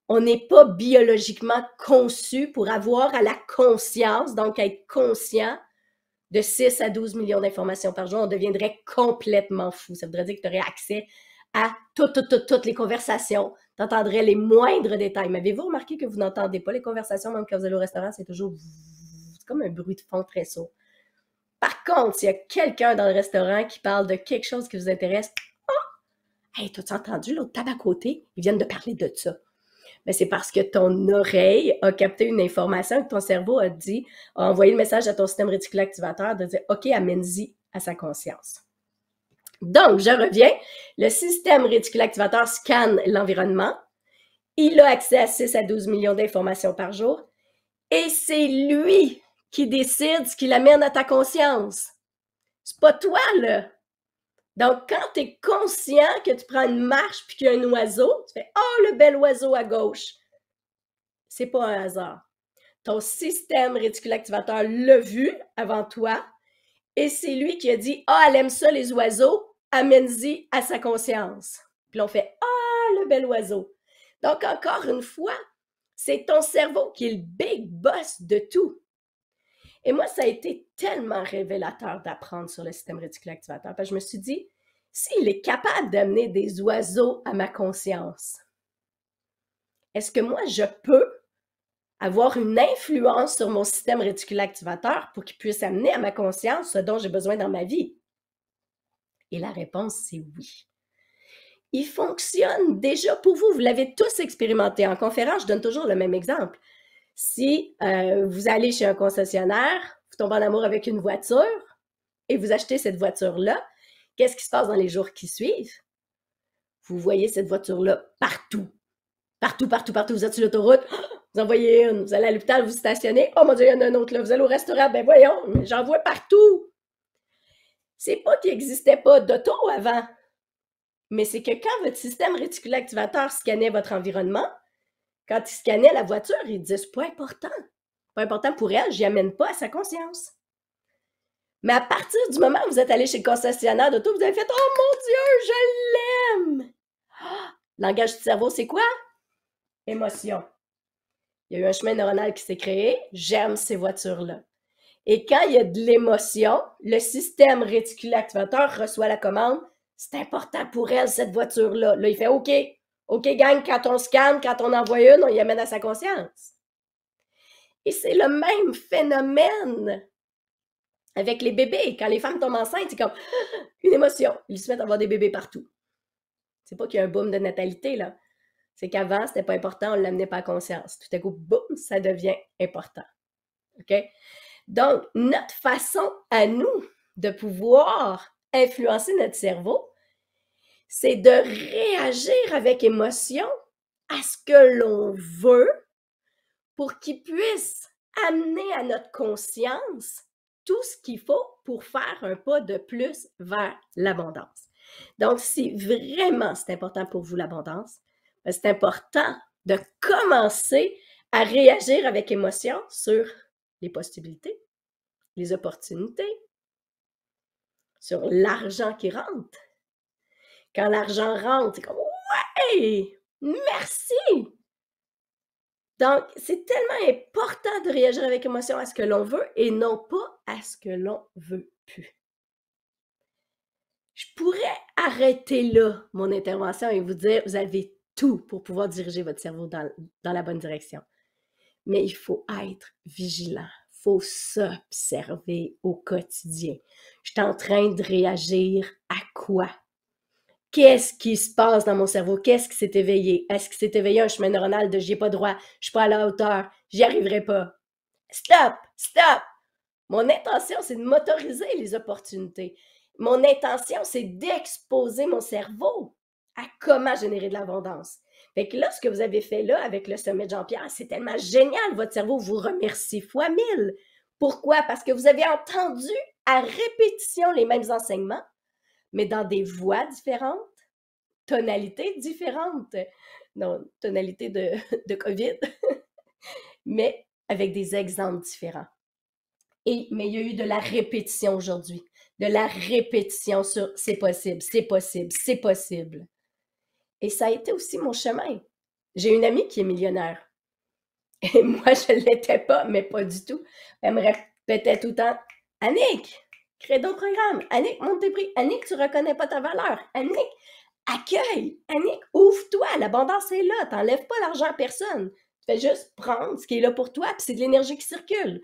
On n'est pas biologiquement conçu pour avoir à la conscience, donc être conscient de 6 à 12 millions d'informations par jour. On deviendrait complètement fou. Ça voudrait dire que tu aurais accès à toutes les conversations. Tu entendrais les moindres détails. Mais avez-vous remarqué que vous n'entendez pas les conversations, même quand vous allez au restaurant, c'est toujours... C'est comme un bruit de fond très sourd. Par contre, s'il y a quelqu'un dans le restaurant qui parle de quelque chose qui vous intéresse, « Oh! Hey, t'as-tu entendu l'autre table à côté? Ils viennent de parler de ça. » Mais c'est parce que ton oreille a capté une information et que ton cerveau a envoyé le message à ton système réticulé activateur de dire « OK, amène-y à sa conscience. » Donc, je reviens. Le système réticulé activateur scanne l'environnement. Il a accès à 6 à 12 millions d'informations par jour. Et c'est lui qui décide ce qui l'amène à ta conscience. C'est pas toi, là. Donc, quand tu es conscient que tu prends une marche puis qu'il y a un oiseau, tu fais « Oh, le bel oiseau à gauche! » C'est pas un hasard. Ton système réticulé activateur l'a vu avant toi Et c'est lui qui a dit, ah, elle aime ça les oiseaux, amène-y à sa conscience. Puis là, on fait, ah, le bel oiseau. Donc, encore une fois, c'est ton cerveau qui est le big boss de tout. Et moi, ça a été tellement révélateur d'apprendre sur le système réticulé activateur, parce que je me suis dit, s'il est capable d'amener des oiseaux à ma conscience, est-ce que moi, je peux avoir une influence sur mon système réticulé activateur pour qu'il puisse amener à ma conscience ce dont j'ai besoin dans ma vie? Et la réponse, c'est oui. Il fonctionne déjà pour vous. Vous l'avez tous expérimenté. En conférence, je donne toujours le même exemple. Si vous allez chez un concessionnaire, vous tombez en amour avec une voiture et vous achetez cette voiture-là, qu'est-ce qui se passe dans les jours qui suivent? Vous voyez cette voiture-là partout. Partout, partout, partout. Vous êtes sur l'autoroute, vous en voyez une. Vous allez à l'hôpital, vous stationnez. Oh mon Dieu, il y en a un autre là. Vous allez au restaurant, ben voyons, j'en vois partout. C'est pas qu'il n'existait pas d'auto avant, mais c'est que quand votre système réticulé activateur scannait votre environnement, quand il scannait la voiture, il disait, c'est pas important. Pas important pour elle, j'y amène pas à sa conscience. Mais à partir du moment où vous êtes allé chez le concessionnaire d'auto, vous avez fait, oh mon Dieu, je l'aime! Langage du cerveau, c'est quoi? Émotion. Il y a eu un chemin neuronal qui s'est créé, j'aime ces voitures-là. Et quand il y a de l'émotion, le système réticulé activateur reçoit la commande, c'est important pour elle, cette voiture-là. Là, il fait OK. OK, gang, quand on scanne, quand on envoie une, on y amène à sa conscience. Et c'est le même phénomène avec les bébés. Quand les femmes tombent enceintes, c'est comme une émotion. Ils se mettent à avoir des bébés partout. C'est pas qu'il y a un boom de natalité, là. C'est qu'avant, c'était pas important, on ne l'amenait pas à conscience. Tout à coup, boum, ça devient important. OK? Donc, notre façon à nous de pouvoir influencer notre cerveau, c'est de réagir avec émotion à ce que l'on veut pour qu'il puisse amener à notre conscience tout ce qu'il faut pour faire un pas de plus vers l'abondance. Donc, si vraiment c'est important pour vous l'abondance, c'est important de commencer à réagir avec émotion sur les possibilités, les opportunités, sur l'argent qui rentre. Quand l'argent rentre, c'est comme « Ouais! Merci! » Donc, c'est tellement important de réagir avec émotion à ce que l'on veut et non pas à ce que l'on veut plus. Je pourrais arrêter là mon intervention et vous dire, vous avez tout pour pouvoir diriger votre cerveau dans la bonne direction. Mais il faut être vigilant. Il faut s'observer au quotidien. Je suis en train de réagir à quoi? Qu'est-ce qui se passe dans mon cerveau? Qu'est-ce qui s'est éveillé? Est-ce qu'il s'est éveillé un chemin neuronal de j'ai pas droit, je suis pas à la hauteur, j'y arriverai pas? Stop! Stop! Mon intention, c'est de m'autoriser les opportunités. Mon intention, c'est d'exposer mon cerveau à comment générer de l'abondance. Fait que là, ce que vous avez fait là avec le sommet de Jean-Pierre, c'est tellement génial. Votre cerveau vous remercie fois 1000. Pourquoi? Parce que vous avez entendu à répétition les mêmes enseignements, mais dans des voix différentes, tonalités différentes. Non, tonalité de COVID, mais avec des exemples différents. Mais il y a eu de la répétition aujourd'hui. De la répétition sur c'est possible, c'est possible, c'est possible. Et ça a été aussi mon chemin. J'ai une amie qui est millionnaire. Et moi, je ne l'étais pas, mais pas du tout. Elle me répétait tout le temps Annick, crée d'autres programmes. Annick, monte tes prix. Annick, tu ne reconnais pas ta valeur. Annick, accueille. Annick, ouvre-toi. L'abondance est là. Tu n'enlèves pas l'argent à personne. Tu fais juste prendre ce qui est là pour toi, puis c'est de l'énergie qui circule.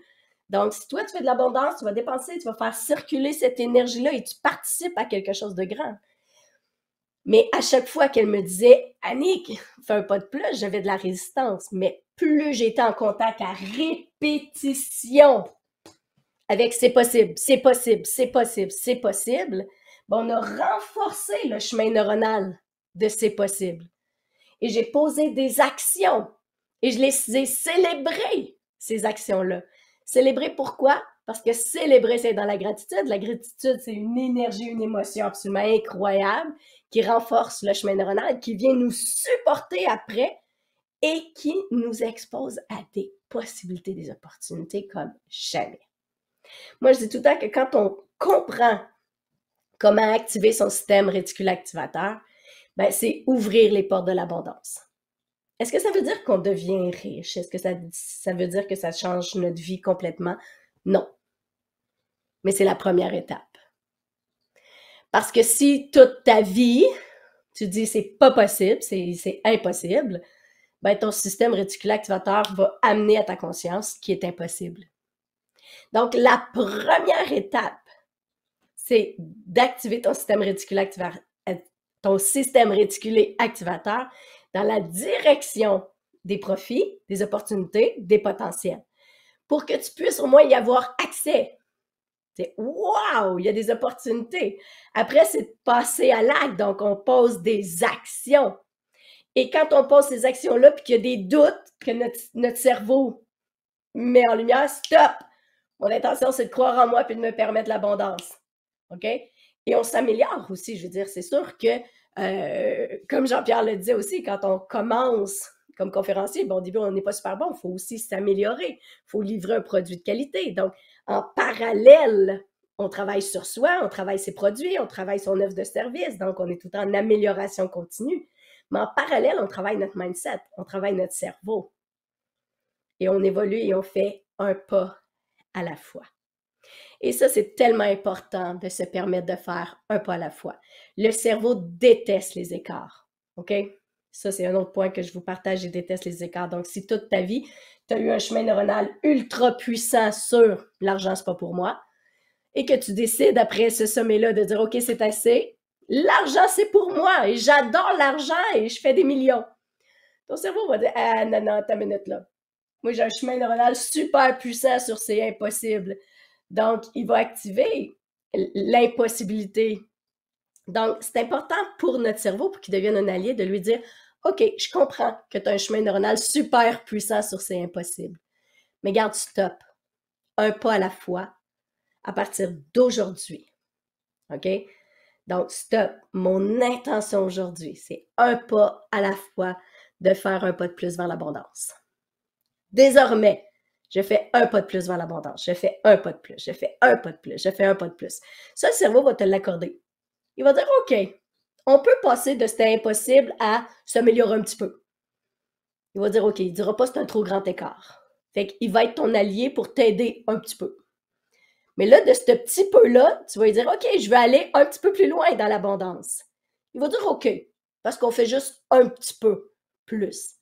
Donc, si toi, tu fais de l'abondance, tu vas dépenser, tu vas faire circuler cette énergie-là et tu participes à quelque chose de grand. Mais à chaque fois qu'elle me disait « Annick, fais un pas de plus », j'avais de la résistance. Mais plus j'étais en contact à répétition avec « c'est possible, c'est possible, c'est possible, c'est possible », on a renforcé le chemin neuronal de « c'est possible ». Et j'ai posé des actions et je les ai célébrées, ces actions-là. Célébrer pourquoi? Parce que célébrer, c'est dans la gratitude. La gratitude, c'est une énergie, une émotion absolument incroyable qui renforce le chemin neuronal, qui vient nous supporter après et qui nous expose à des possibilités, des opportunités comme jamais. Moi, je dis tout le temps que quand comprend comment activer son système réticulo-activateur, ben, c'est ouvrir les portes de l'abondance. Est-ce que ça veut dire qu'on devient riche? Est-ce que ça veut dire que ça change notre vie complètement? Non. Mais c'est la première étape. Parce que si toute ta vie, tu dis c'est pas possible, c'est impossible, ben ton système réticulo-activateur va amener à ta conscience ce qui est impossible. Donc, la première étape, c'est d'activer ton système réticulé activateur dans la direction des profits, des opportunités, des potentiels, pour que tu puisses au moins y avoir accès. C'est wow, il y a des opportunités. Après, c'est de passer à l'acte, donc on pose des actions. Et quand on pose ces actions-là, puis qu'il y a des doutes que notre cerveau met en lumière, stop! Mon intention, c'est de croire en moi puis de me permettre l'abondance. OK? Et on s'améliore aussi, je veux dire, c'est sûr que, comme Jean-Pierre le disait aussi, quand on commence comme conférencier, bon, au début, on n'est pas super bon, il faut aussi s'améliorer, il faut livrer un produit de qualité. Donc, en parallèle, on travaille sur soi, on travaille ses produits, on travaille son offre de service, donc on est tout en amélioration continue. Mais en parallèle, on travaille notre mindset, on travaille notre cerveau. Et on évolue et on fait un pas à la fois. Et ça, c'est tellement important de se permettre de faire un pas à la fois. Le cerveau déteste les écarts, OK? Ça, c'est un autre point que je vous partage, il déteste les écarts. Donc, si toute ta vie, tu as eu un chemin neuronal ultra puissant sur l'argent, c'est pas pour moi, et que tu décides après ce sommet-là de dire, OK, c'est assez, l'argent, c'est pour moi, et j'adore l'argent, et je fais des millions. Ton cerveau va dire, ah non, non, ta minute là. Moi, j'ai un chemin neuronal super puissant sur c'est impossible. Donc, il va activer l'impossibilité. Donc, c'est important pour notre cerveau, pour qu'il devienne un allié, de lui dire, OK, je comprends que tu as un chemin neuronal super puissant sur c'est impossible. Mais garde, stop. Un pas à la fois à partir d'aujourd'hui. OK? Donc, stop. Mon intention aujourd'hui, c'est un pas à la fois de faire un pas de plus vers l'abondance. Désormais, je fais un pas de plus vers l'abondance. Je fais un pas de plus. Je fais un pas de plus. Je fais un pas de plus. Ça, le cerveau va te l'accorder. Il va dire, OK, on peut passer de c'était impossible à s'améliorer un petit peu. Il va dire, OK, il ne dira pas c'est un trop grand écart. Fait qu'il va être ton allié pour t'aider un petit peu. Mais là, de ce petit peu-là, tu vas lui dire, OK, je vais aller un petit peu plus loin dans l'abondance. Il va dire, OK, parce qu'on fait juste un petit peu plus.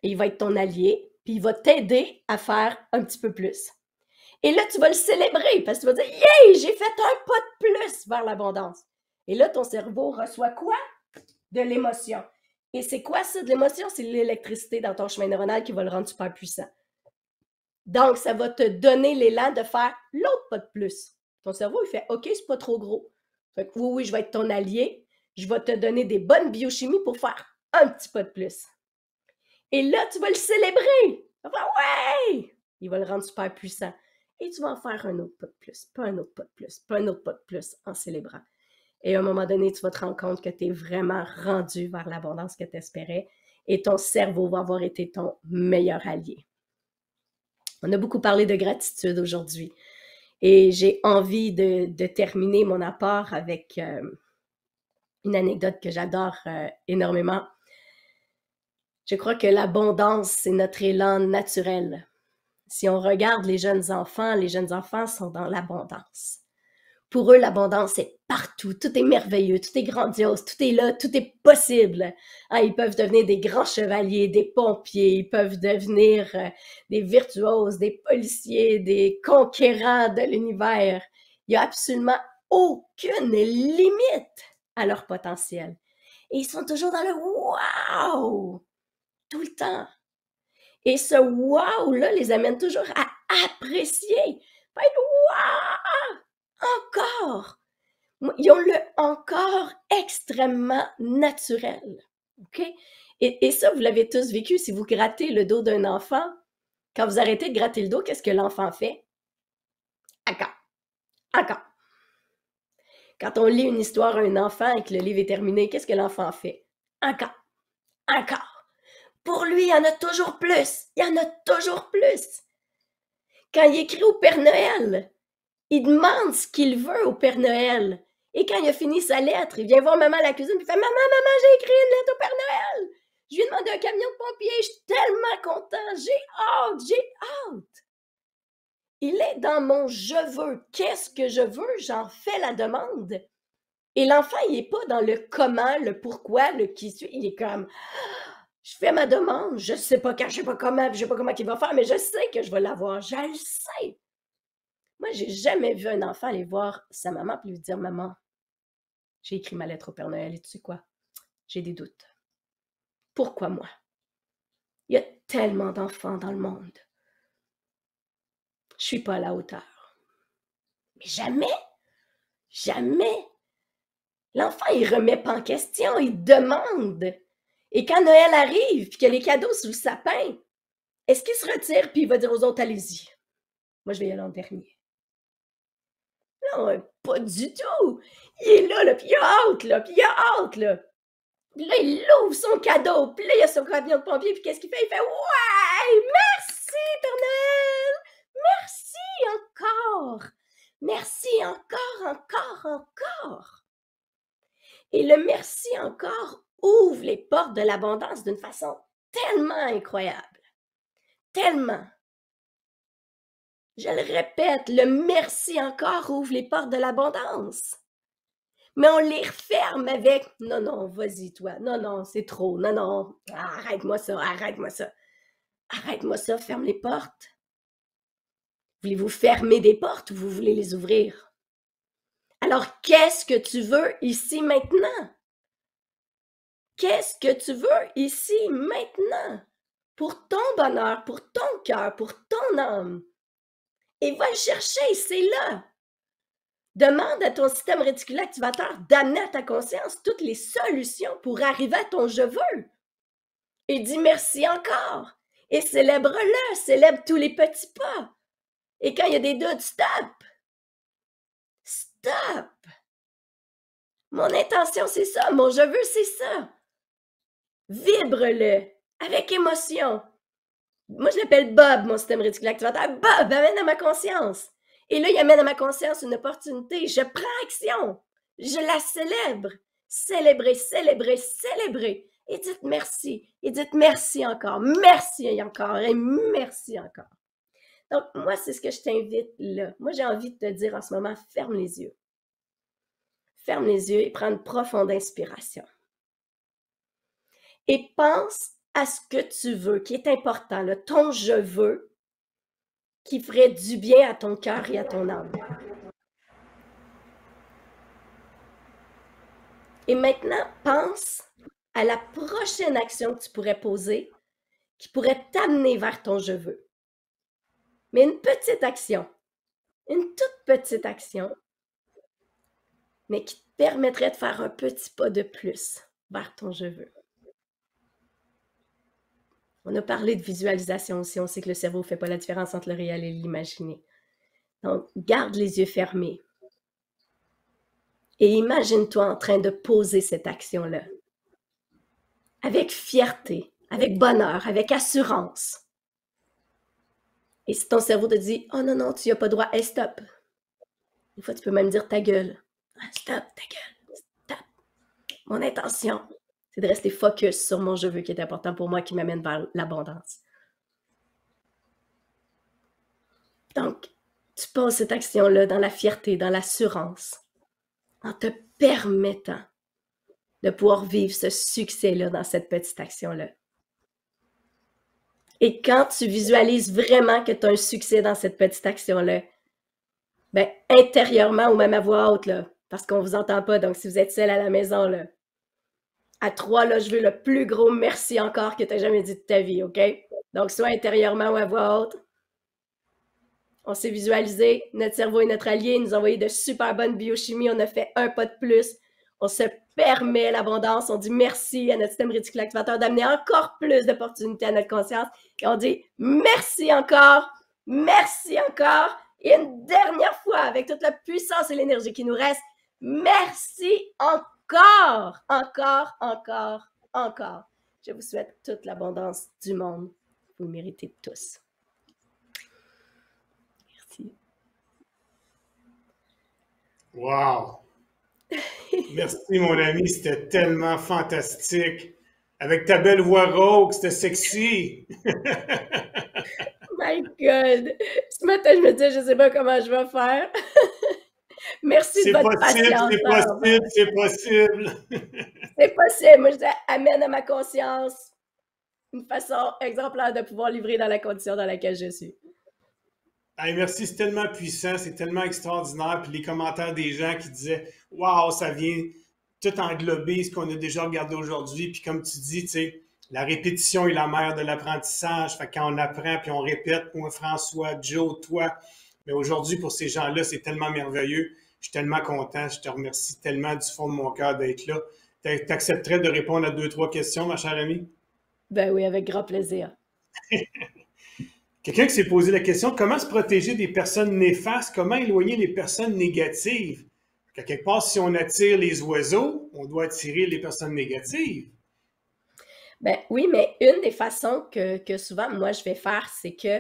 Et il va être ton allié, puis il va t'aider à faire un petit peu plus. Et là, tu vas le célébrer parce que tu vas dire, yeah, j'ai fait un pas de plus vers l'abondance. Et là, ton cerveau reçoit quoi? De l'émotion. Et c'est quoi ça de l'émotion? C'est l'électricité dans ton chemin neuronal qui va le rendre super puissant. Donc, ça va te donner l'élan de faire l'autre pas de plus. Ton cerveau, il fait, OK, c'est pas trop gros. Fait que oui, je vais être ton allié. Je vais te donner des bonnes biochimies pour faire un petit pas de plus. Et là, tu vas le célébrer. Tu vas faire, ouais! Il va le rendre super puissant. Et tu vas en faire un autre pas de plus, pas un autre pas de plus, pas un autre pas de plus en célébrant. Et à un moment donné, tu vas te rendre compte que tu es vraiment rendu vers l'abondance que tu espérais et ton cerveau va avoir été ton meilleur allié. On a beaucoup parlé de gratitude aujourd'hui et j'ai envie de terminer mon apport avec une anecdote que j'adore énormément. Je crois que l'abondance, c'est notre élan naturel. Si on regarde les jeunes enfants sont dans l'abondance. Pour eux, l'abondance est partout. Tout est merveilleux, tout est grandiose, tout est là, tout est possible. Ah, ils peuvent devenir des grands chevaliers, des pompiers, ils peuvent devenir des virtuoses, des policiers, des conquérants de l'univers. Il n'y a absolument aucune limite à leur potentiel. Et ils sont toujours dans le « wow » tout le temps. Et ce « wow » là les amène toujours à apprécier. Wow! Encore! Ils ont le encore extrêmement naturel. OK? Et ça, vous l'avez tous vécu. Si vous grattez le dos d'un enfant, quand vous arrêtez de gratter le dos, qu'est-ce que l'enfant fait? Encore. Encore. Quand on lit une histoire à un enfant et que le livre est terminé, qu'est-ce que l'enfant fait? Encore. Encore. Pour lui, il y en a toujours plus. Il y en a toujours plus. Quand il écrit au Père Noël, il demande ce qu'il veut au Père Noël. Et quand il a fini sa lettre, il vient voir maman à la cuisine et il fait « Maman, j'ai écrit une lettre au Père Noël! Je lui ai demandé un camion de pompiers, je suis tellement content, j'ai hâte! » Il est dans mon « je veux ». Qu'est-ce que je veux? J'en fais la demande. Et l'enfant, il n'est pas dans le comment, le pourquoi, le qui suit. Il est comme « je fais ma demande, je ne sais pas quand, je ne sais pas comment, je ne sais pas comment il va faire, mais je sais que je vais l'avoir, je le sais. » Moi, j'ai jamais vu un enfant aller voir sa maman et lui dire « Maman, j'ai écrit ma lettre au Père Noël et tu sais quoi? J'ai des doutes. Pourquoi moi? Il y a tellement d'enfants dans le monde. Je suis pas à la hauteur. » Mais jamais, jamais. L'enfant, il remet pas en question, il demande. Et quand Noël arrive et qu'il y a les cadeaux sous le sapin, est-ce qu'il se retire puis il va dire aux autres « Allez-y, moi je vais y aller en dernier. » Non, pas du tout. Il est là, puis il a hâte, puis il a hâte, là. Puis là, il ouvre son cadeau, puis là, il y a son camion de pompier, puis qu'est-ce qu'il fait? Il fait « Ouais! Merci, Père Noël! Merci encore! Merci encore! » Et le merci encore ouvre les portes de l'abondance d'une façon tellement incroyable. Tellement. Je le répète, le merci encore ouvre les portes de l'abondance. Mais on les referme avec « Non, non, vas-y toi. Non, non, c'est trop. Non, non, arrête-moi ça, arrête-moi ça. Arrête-moi ça, ferme les portes. » Voulez-vous fermer des portes ou vous voulez les ouvrir? Alors, qu'est-ce que tu veux ici maintenant? Qu'est-ce que tu veux ici maintenant? Pour ton bonheur, pour ton cœur, pour ton âme. Et va le chercher, c'est là. Demande à ton système réticulo activateur d'amener à ta conscience toutes les solutions pour arriver à ton « je veux ». Et dis merci encore. Et célèbre-le, célèbre tous les petits pas. Et quand il y a des doutes, stop. Stop. Mon intention, c'est ça. Mon « je veux », c'est ça. Vibre-le avec émotion. Moi, je l'appelle Bob, mon système réticulo activateur. Bob, amène à ma conscience. Et là, il amène à ma conscience une opportunité. Je prends action. Je la célèbre. Célébrer, célébrer, célébrer. Et dites merci. Et dites merci encore. Merci encore. Et merci encore. Donc, moi, c'est ce que je t'invite là. Moi, j'ai envie de te dire en ce moment, ferme les yeux. Ferme les yeux et prends une profonde inspiration. Et pense à ce que tu veux, qui est important, là, ton « je veux », qui ferait du bien à ton cœur et à ton âme. Et maintenant, pense à la prochaine action que tu pourrais poser, qui pourrait t'amener vers ton « je veux ». Mais une petite action, une toute petite action, mais qui te permettrait de faire un petit pas de plus vers ton « je veux ». On a parlé de visualisation aussi, on sait que le cerveau ne fait pas la différence entre le réel et l'imaginé. Donc, garde les yeux fermés. Et imagine-toi en train de poser cette action-là. Avec fierté, avec bonheur, avec assurance. Et si ton cerveau te dit « Oh non, non, tu n'y as pas droit, hey, stop ». Des fois, tu peux même dire ta gueule. « Stop, ta gueule, stop ». Mon intention, c'est de rester focus sur mon « je veux » qui est important pour moi, qui m'amène vers l'abondance. Donc, tu poses cette action-là dans la fierté, dans l'assurance, en te permettant de pouvoir vivre ce succès-là dans cette petite action-là. Et quand tu visualises vraiment que tu as un succès dans cette petite action-là, ben, intérieurement ou même à voix haute, là, parce qu'on ne vous entend pas, donc si vous êtes seul à la maison, là, à 3, là, je veux le plus gros merci encore que tu as jamais dit de ta vie, OK? Donc, soit intérieurement ou à voix haute, on s'est visualisé, notre cerveau est notre allié, il nous a envoyé de super bonnes biochimies, on a fait un pas de plus, on se permet l'abondance, on dit merci à notre système réticulo activateur d'amener encore plus d'opportunités à notre conscience et on dit merci encore, et une dernière fois avec toute la puissance et l'énergie qui nous reste, merci encore. Je vous souhaite toute l'abondance du monde, vous le méritez tous. Merci. Wow! Merci, mon ami, c'était tellement fantastique. Avec ta belle voix rauque, c'était sexy. My God! Ce matin, je me disais, je sais pas comment je vais faire. Merci de C'est votre possible, patience c'est possible, envers. c'est possible. C'est possible. Moi, je dis, amène à ma conscience une façon exemplaire de pouvoir livrer dans la condition dans laquelle je suis. Hey, merci, c'est tellement puissant, c'est tellement extraordinaire. Puis les commentaires des gens qui disaient waouh, ça vient tout englober ce qu'on a déjà regardé aujourd'hui. Puis comme tu dis, tu sais, la répétition est la mère de l'apprentissage. Fait que quand on apprend puis on répète, moi, François, Joe, toi. Mais aujourd'hui, pour ces gens-là, c'est tellement merveilleux. Je suis tellement content. Je te remercie tellement du fond de mon cœur d'être là. T'accepterais de répondre à deux, trois questions, ma chère amie? Ben oui, avec grand plaisir. Quelqu'un qui s'est posé la question, comment se protéger des personnes néfastes? Comment éloigner les personnes négatives? À quelque part, si on attire les oiseaux, on doit attirer les personnes négatives. Ben oui, mais une des façons que souvent moi je vais faire, c'est que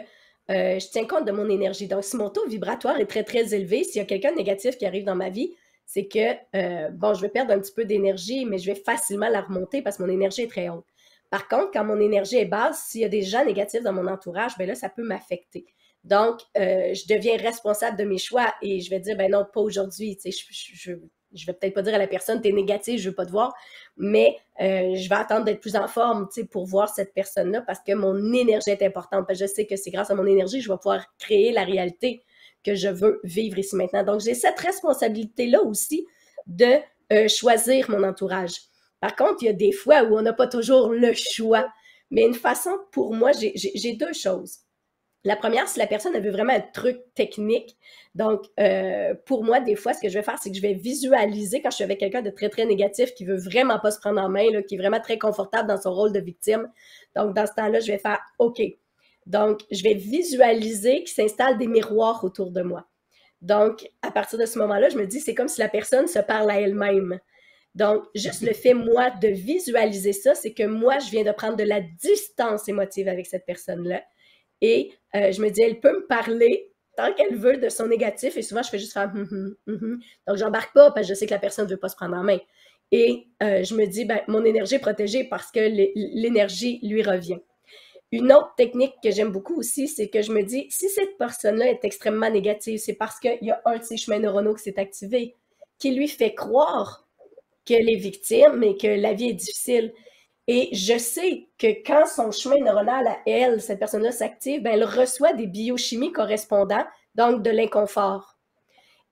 je tiens compte de mon énergie. Donc, si mon taux vibratoire est très, très élevé, s'il y a quelqu'un de négatif qui arrive dans ma vie, c'est que, bon, je vais perdre un petit peu d'énergie, mais je vais facilement la remonter parce que mon énergie est très haute. Par contre, quand mon énergie est basse, s'il y a des gens négatifs dans mon entourage, ben là, ça peut m'affecter. Donc, je deviens responsable de mes choix et je vais dire, ben non, pas aujourd'hui. Tu sais, je vais peut-être pas dire à la personne, t'es négatif, je veux pas te voir, mais je vais attendre d'être plus en forme, tu sais, pour voir cette personne-là parce que mon énergie est importante. Parce que je sais que c'est grâce à mon énergie que je vais pouvoir créer la réalité que je veux vivre ici maintenant. Donc, j'ai cette responsabilité-là aussi de choisir mon entourage. Par contre, il y a des fois où on n'a pas toujours le choix. Mais une façon, pour moi, j'ai deux choses. La première, si la personne elle veut vraiment un truc technique, donc pour moi, des fois, ce que je vais faire, c'est que je vais visualiser quand je suis avec quelqu'un de très, très négatif qui veut vraiment pas se prendre en main, là, qui est vraiment très confortable dans son rôle de victime. Donc, dans ce temps-là, je vais faire OK. Donc, je vais visualiser qu'il s'installe des miroirs autour de moi. Donc, à partir de ce moment-là, je me dis, c'est comme si la personne se parle à elle-même. Donc, juste le fait, moi, de visualiser ça, c'est que moi, je viens de prendre de la distance émotive avec cette personne-là. Et je me dis, elle peut me parler tant qu'elle veut de son négatif. Et souvent, je fais juste faire Donc, j'embarque pas parce que je sais que la personne ne veut pas se prendre en main. Et je me dis, ben, mon énergie est protégée parce que l'énergie lui revient. Une autre technique que j'aime beaucoup aussi, c'est que je me dis, si cette personne-là est extrêmement négative, c'est parce qu'il y a un de ses chemins neuronaux qui s'est activé, qui lui fait croire qu'elle est victime et que la vie est difficile. Et je sais que quand son chemin neuronal à elle, cette personne-là s'active, ben, elle reçoit des biochimies correspondants, donc de l'inconfort.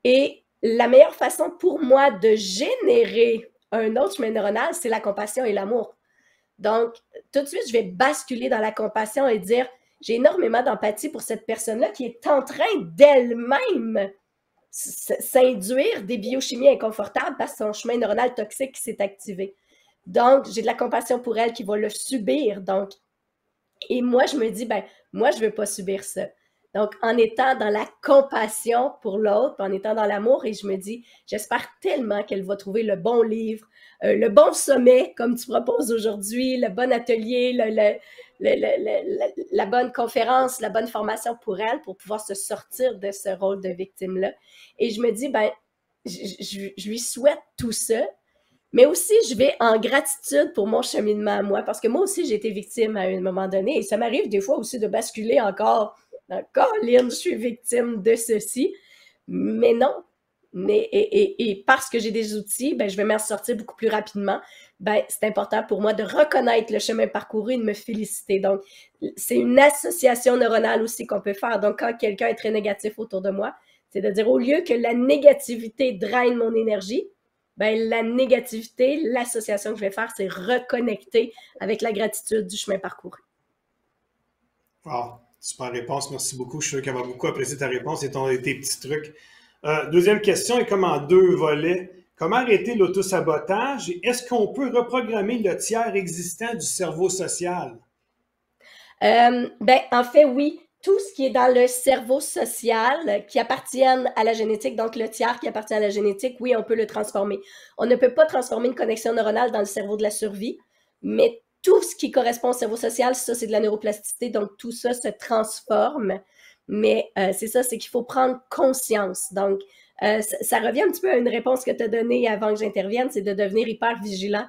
Et la meilleure façon pour moi de générer un autre chemin neuronal, c'est la compassion et l'amour. Donc, tout de suite, je vais basculer dans la compassion et dire, j'ai énormément d'empathie pour cette personne-là qui est en train d'elle-même s'induire des biochimies inconfortables parce que son chemin neuronal toxique s'est activé. Donc, j'ai de la compassion pour elle qui va le subir. Donc, et moi, je me dis, ben, moi, je ne veux pas subir ça. Donc, en étant dans la compassion pour l'autre, en étant dans l'amour, et je me dis, j'espère tellement qu'elle va trouver le bon livre, le bon sommet, comme tu proposes aujourd'hui, le bon atelier, la bonne conférence, la bonne formation pour elle, pour pouvoir se sortir de ce rôle de victime-là. Et je me dis, ben, je lui souhaite tout ça, mais aussi, je vais en gratitude pour mon cheminement à moi, parce que moi aussi, j'ai été victime à un moment donné, et ça m'arrive des fois aussi de basculer encore dans Colin, je suis victime de ceci, mais non. Et parce que j'ai des outils, ben, je vais m'en sortir beaucoup plus rapidement. Ben, c'est important pour moi de reconnaître le chemin parcouru et de me féliciter. Donc, c'est une association neuronale aussi qu'on peut faire. Donc, quand quelqu'un est très négatif autour de moi, c'est de dire au lieu que la négativité draine mon énergie, ben, la négativité, l'association que je vais faire, c'est reconnecter avec la gratitude du chemin parcouru. Wow, super réponse, merci beaucoup. Je suis sûr qu'elle va beaucoup apprécier ta réponse et tes petits trucs. Deuxième question est comme en deux volets. Comment arrêter l'autosabotage et est-ce qu'on peut reprogrammer le tiers existant du cerveau social? Ben, en fait, oui. Tout ce qui est dans le cerveau social qui appartiennent à la génétique, donc le tiers qui appartient à la génétique, oui, on peut le transformer. On ne peut pas transformer une connexion neuronale dans le cerveau de la survie, mais tout ce qui correspond au cerveau social, ça, c'est de la neuroplasticité, donc tout ça se transforme. Mais c'est ça, c'est qu'il faut prendre conscience. Donc, Ça revient un petit peu à une réponse que tu as donnée avant que j'intervienne, c'est de devenir hyper vigilant,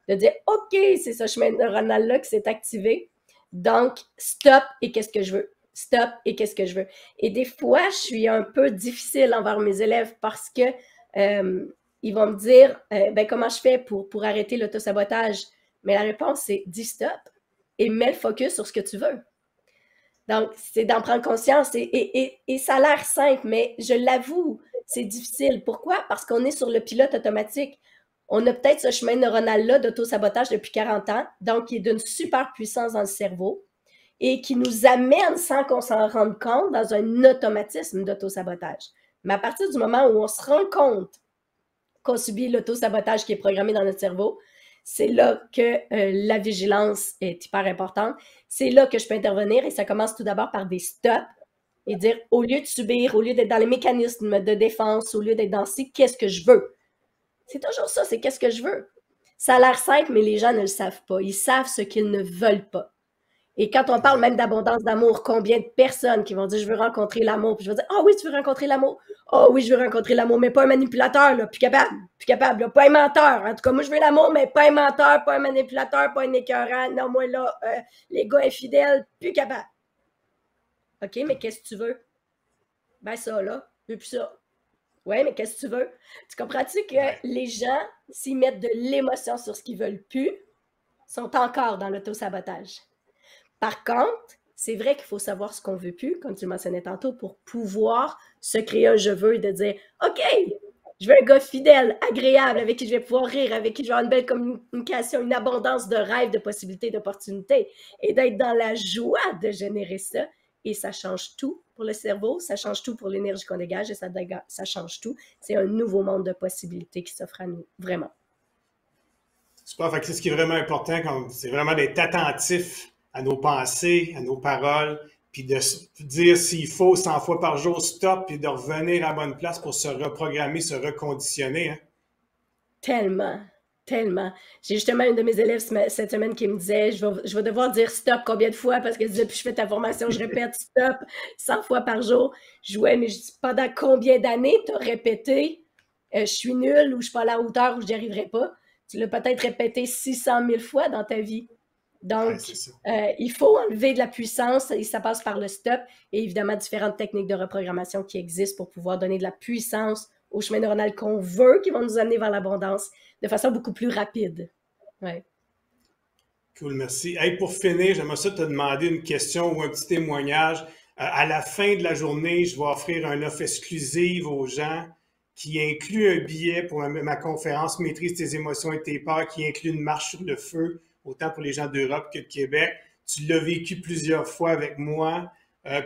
de dire, OK, c'est ce chemin neuronal-là qui s'est activé. Donc, stop et qu'est-ce que je veux? Stop et qu'est-ce que je veux? Et des fois, je suis un peu difficile envers mes élèves parce que ils vont me dire, ben, comment je fais pour arrêter l'autosabotage? Mais la réponse, c'est dis stop et mets le focus sur ce que tu veux. Donc, c'est d'en prendre conscience et ça a l'air simple, mais je l'avoue, c'est difficile. Pourquoi? Parce qu'on est sur le pilote automatique. On a peut-être ce chemin neuronal-là d'auto-sabotage depuis 40 ans, donc qui est d'une super puissance dans le cerveau et qui nous amène, sans qu'on s'en rende compte, dans un automatisme d'auto-sabotage. Mais à partir du moment où on se rend compte qu'on subit l'auto-sabotage qui est programmé dans notre cerveau, c'est là que la vigilance est hyper importante. C'est là que je peux intervenir et ça commence tout d'abord par des stops et dire, au lieu de subir, au lieu d'être dans les mécanismes de défense, au lieu d'être dans ces qu'est-ce que je veux. C'est toujours ça, c'est qu'est-ce que je veux. Ça a l'air simple, mais les gens ne le savent pas. Ils savent ce qu'ils ne veulent pas. Et quand on parle même d'abondance d'amour, combien de personnes qui vont dire je veux rencontrer l'amour, puis je vais dire ah oui, tu veux rencontrer l'amour, ah oui, je veux rencontrer l'amour, mais pas un manipulateur, là, plus capable, là, pas un menteur. En tout cas, moi je veux l'amour, mais pas un menteur, pas un manipulateur, pas un écœurant. Non, moi là, les gars infidèles, plus capable. OK, mais qu'est-ce que tu veux? Ben ça, là, je veux plus ça. Ouais, mais qu'est-ce que tu veux? Tu comprends-tu que les gens, s'ils mettent de l'émotion sur ce qu'ils veulent plus, sont encore dans l'auto-sabotage. Par contre, c'est vrai qu'il faut savoir ce qu'on veut plus, comme tu le mentionnais tantôt, pour pouvoir se créer un je veux et de dire OK, je veux un gars fidèle, agréable, avec qui je vais pouvoir rire, avec qui je vais avoir une belle communication, une abondance de rêves, de possibilités, d'opportunités, et d'être dans la joie de générer ça. Et ça change tout pour le cerveau, ça change tout pour l'énergie qu'on dégage et ça change tout. C'est un nouveau monde de possibilités qui s'offre à nous, vraiment. Super. Fait que c'est ce qui est vraiment important, c'est vraiment d'être attentif à nos pensées, à nos paroles, puis de dire s'il faut 100 fois par jour stop, puis de revenir à la bonne place pour se reprogrammer, se reconditionner. Hein? Tellement, tellement. J'ai justement une de mes élèves cette semaine qui me disait je vais devoir dire stop combien de fois parce qu'elle disait depuis que je fais ta formation, je répète stop 100 fois par jour. Je jouais, mais je dis pendant combien d'années tu as répété je suis nulle ou je suis pas à la hauteur ou je n'y arriverai pas? Tu l'as peut-être répété 600 000 fois dans ta vie. Donc, il faut enlever de la puissance et ça passe par le stop et évidemment différentes techniques de reprogrammation qui existent pour pouvoir donner de la puissance au chemin neuronal qu'on veut, qui vont nous amener vers l'abondance de façon beaucoup plus rapide. Ouais. Cool, merci. Hey, pour finir, j'aimerais ça te demander une question ou un petit témoignage. À la fin de la journée, je vais offrir une offre exclusive aux gens qui inclut un billet pour ma conférence Maîtrise tes émotions et tes peurs, qui inclut une marche sur le feu, autant pour les gens d'Europe que de Québec. Tu l'as vécu plusieurs fois avec moi.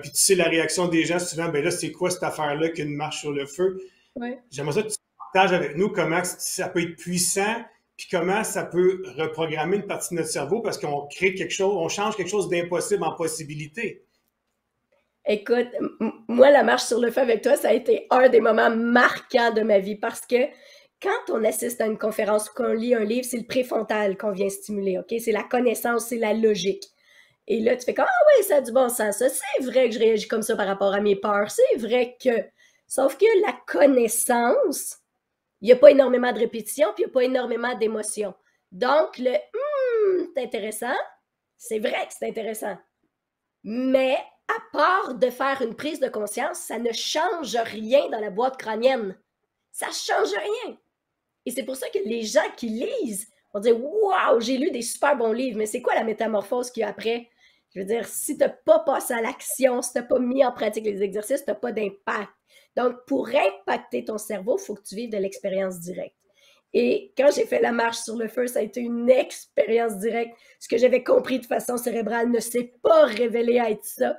Puis tu sais la réaction des gens souvent, ben là, c'est quoi cette affaire-là qu'une marche sur le feu? Ouais. J'aimerais ça que tu partages avec nous comment ça peut être puissant, puis comment ça peut reprogrammer une partie de notre cerveau parce qu'on crée quelque chose, on change quelque chose d'impossible en possibilité. Écoute, moi, la marche sur le feu avec toi, ça a été un des moments marquants de ma vie parce que quand on assiste à une conférence ou qu'on lit un livre, c'est le préfrontal qu'on vient stimuler, OK? C'est la connaissance, c'est la logique. Et là, tu fais comme, ah oui, ça a du bon sens, ça. C'est vrai que je réagis comme ça par rapport à mes peurs. C'est vrai que. Sauf que la connaissance, il n'y a pas énormément de répétition, puis il n'y a pas énormément d'émotions. Donc, c'est intéressant. C'est vrai que c'est intéressant. Mais à part de faire une prise de conscience, ça ne change rien dans la boîte crânienne. Ça ne change rien. Et c'est pour ça que les gens qui lisent vont dire waouh, j'ai lu des super bons livres, mais c'est quoi la métamorphose qu'il y a après? Je veux dire, si tu n'as pas passé à l'action, si tu n'as pas mis en pratique les exercices, tu n'as pas d'impact. Donc, pour impacter ton cerveau, il faut que tu vives de l'expérience directe. Et quand j'ai fait la marche sur le feu, ça a été une expérience directe. Ce que j'avais compris de façon cérébrale ne s'est pas révélé à être ça.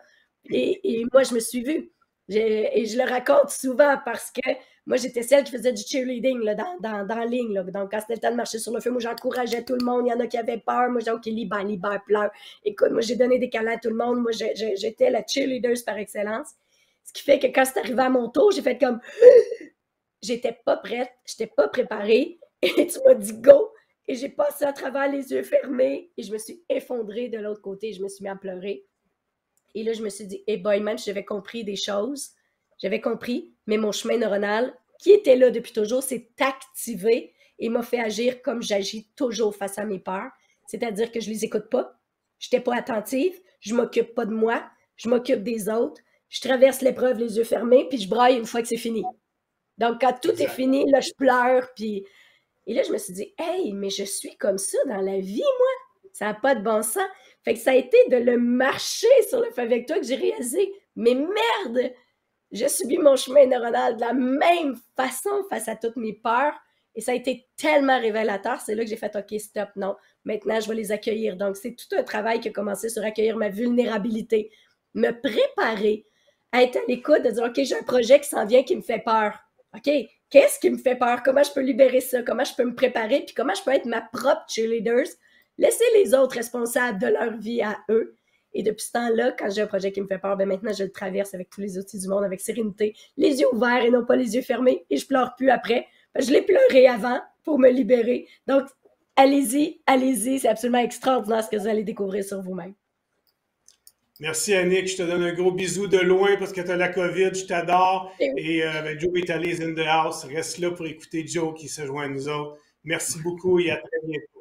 Et moi, je me suis vue. Et je le raconte souvent parce que moi, j'étais celle qui faisait du cheerleading là, dans la ligne. Là. Donc, quand c'était le temps de marcher sur le feu, moi, j'encourageais tout le monde. Il y en a qui avaient peur. Moi, j'ai dit, OK, libère, pleure. Écoute, moi, j'ai donné des câlins à tout le monde. Moi, j'étais la cheerleader par excellence. Ce qui fait que quand c'est arrivé à mon tour, j'ai fait comme... J'étais pas prête, j'étais pas préparée. Et tu m'as dit go. Et j'ai passé à travers les yeux fermés et je me suis effondrée de l'autre côté. Je me suis mis à pleurer. Et là, je me suis dit, hey boy, même si j'avais compris des choses, j'avais compris, mais mon chemin neuronal qui était là depuis toujours, s'est activé et m'a fait agir comme j'agis toujours face à mes peurs. C'est-à-dire que je les écoute pas, je n'étais pas attentive, je m'occupe pas de moi, je m'occupe des autres, je traverse l'épreuve les yeux fermés, puis je braille une fois que c'est fini. Donc, quand tout est fini, là, je pleure, puis... Et là, je me suis dit, hey, mais je suis comme ça dans la vie, moi. Ça n'a pas de bon sens. Fait que ça a été de le marcher sur le feu avec toi que j'ai réalisé, mais merde, je subis mon chemin neuronal de la même façon face à toutes mes peurs. Et ça a été tellement révélateur. C'est là que j'ai fait, OK, stop, non. Maintenant, je vais les accueillir. Donc, c'est tout un travail qui a commencé sur accueillir ma vulnérabilité, me préparer à être à l'écoute, de dire, OK, j'ai un projet qui s'en vient qui me fait peur. OK, qu'est-ce qui me fait peur? Comment je peux libérer ça? Comment je peux me préparer? Puis comment je peux être ma propre cheerleader? Laisser les autres responsables de leur vie à eux. Et depuis ce temps-là, quand j'ai un projet qui me fait peur, ben maintenant, je le traverse avec tous les outils du monde, avec sérénité, les yeux ouverts et non pas les yeux fermés. Et je pleure plus après. Je l'ai pleuré avant pour me libérer. Donc, allez-y, allez-y. C'est absolument extraordinaire ce que vous allez découvrir sur vous-même. Merci, Annick. Je te donne un gros bisou de loin parce que tu as la COVID. Je t'adore. Et Joe est allé in the house. Reste là pour écouter Joe qui se joint à nous autres. Merci beaucoup et à très bientôt.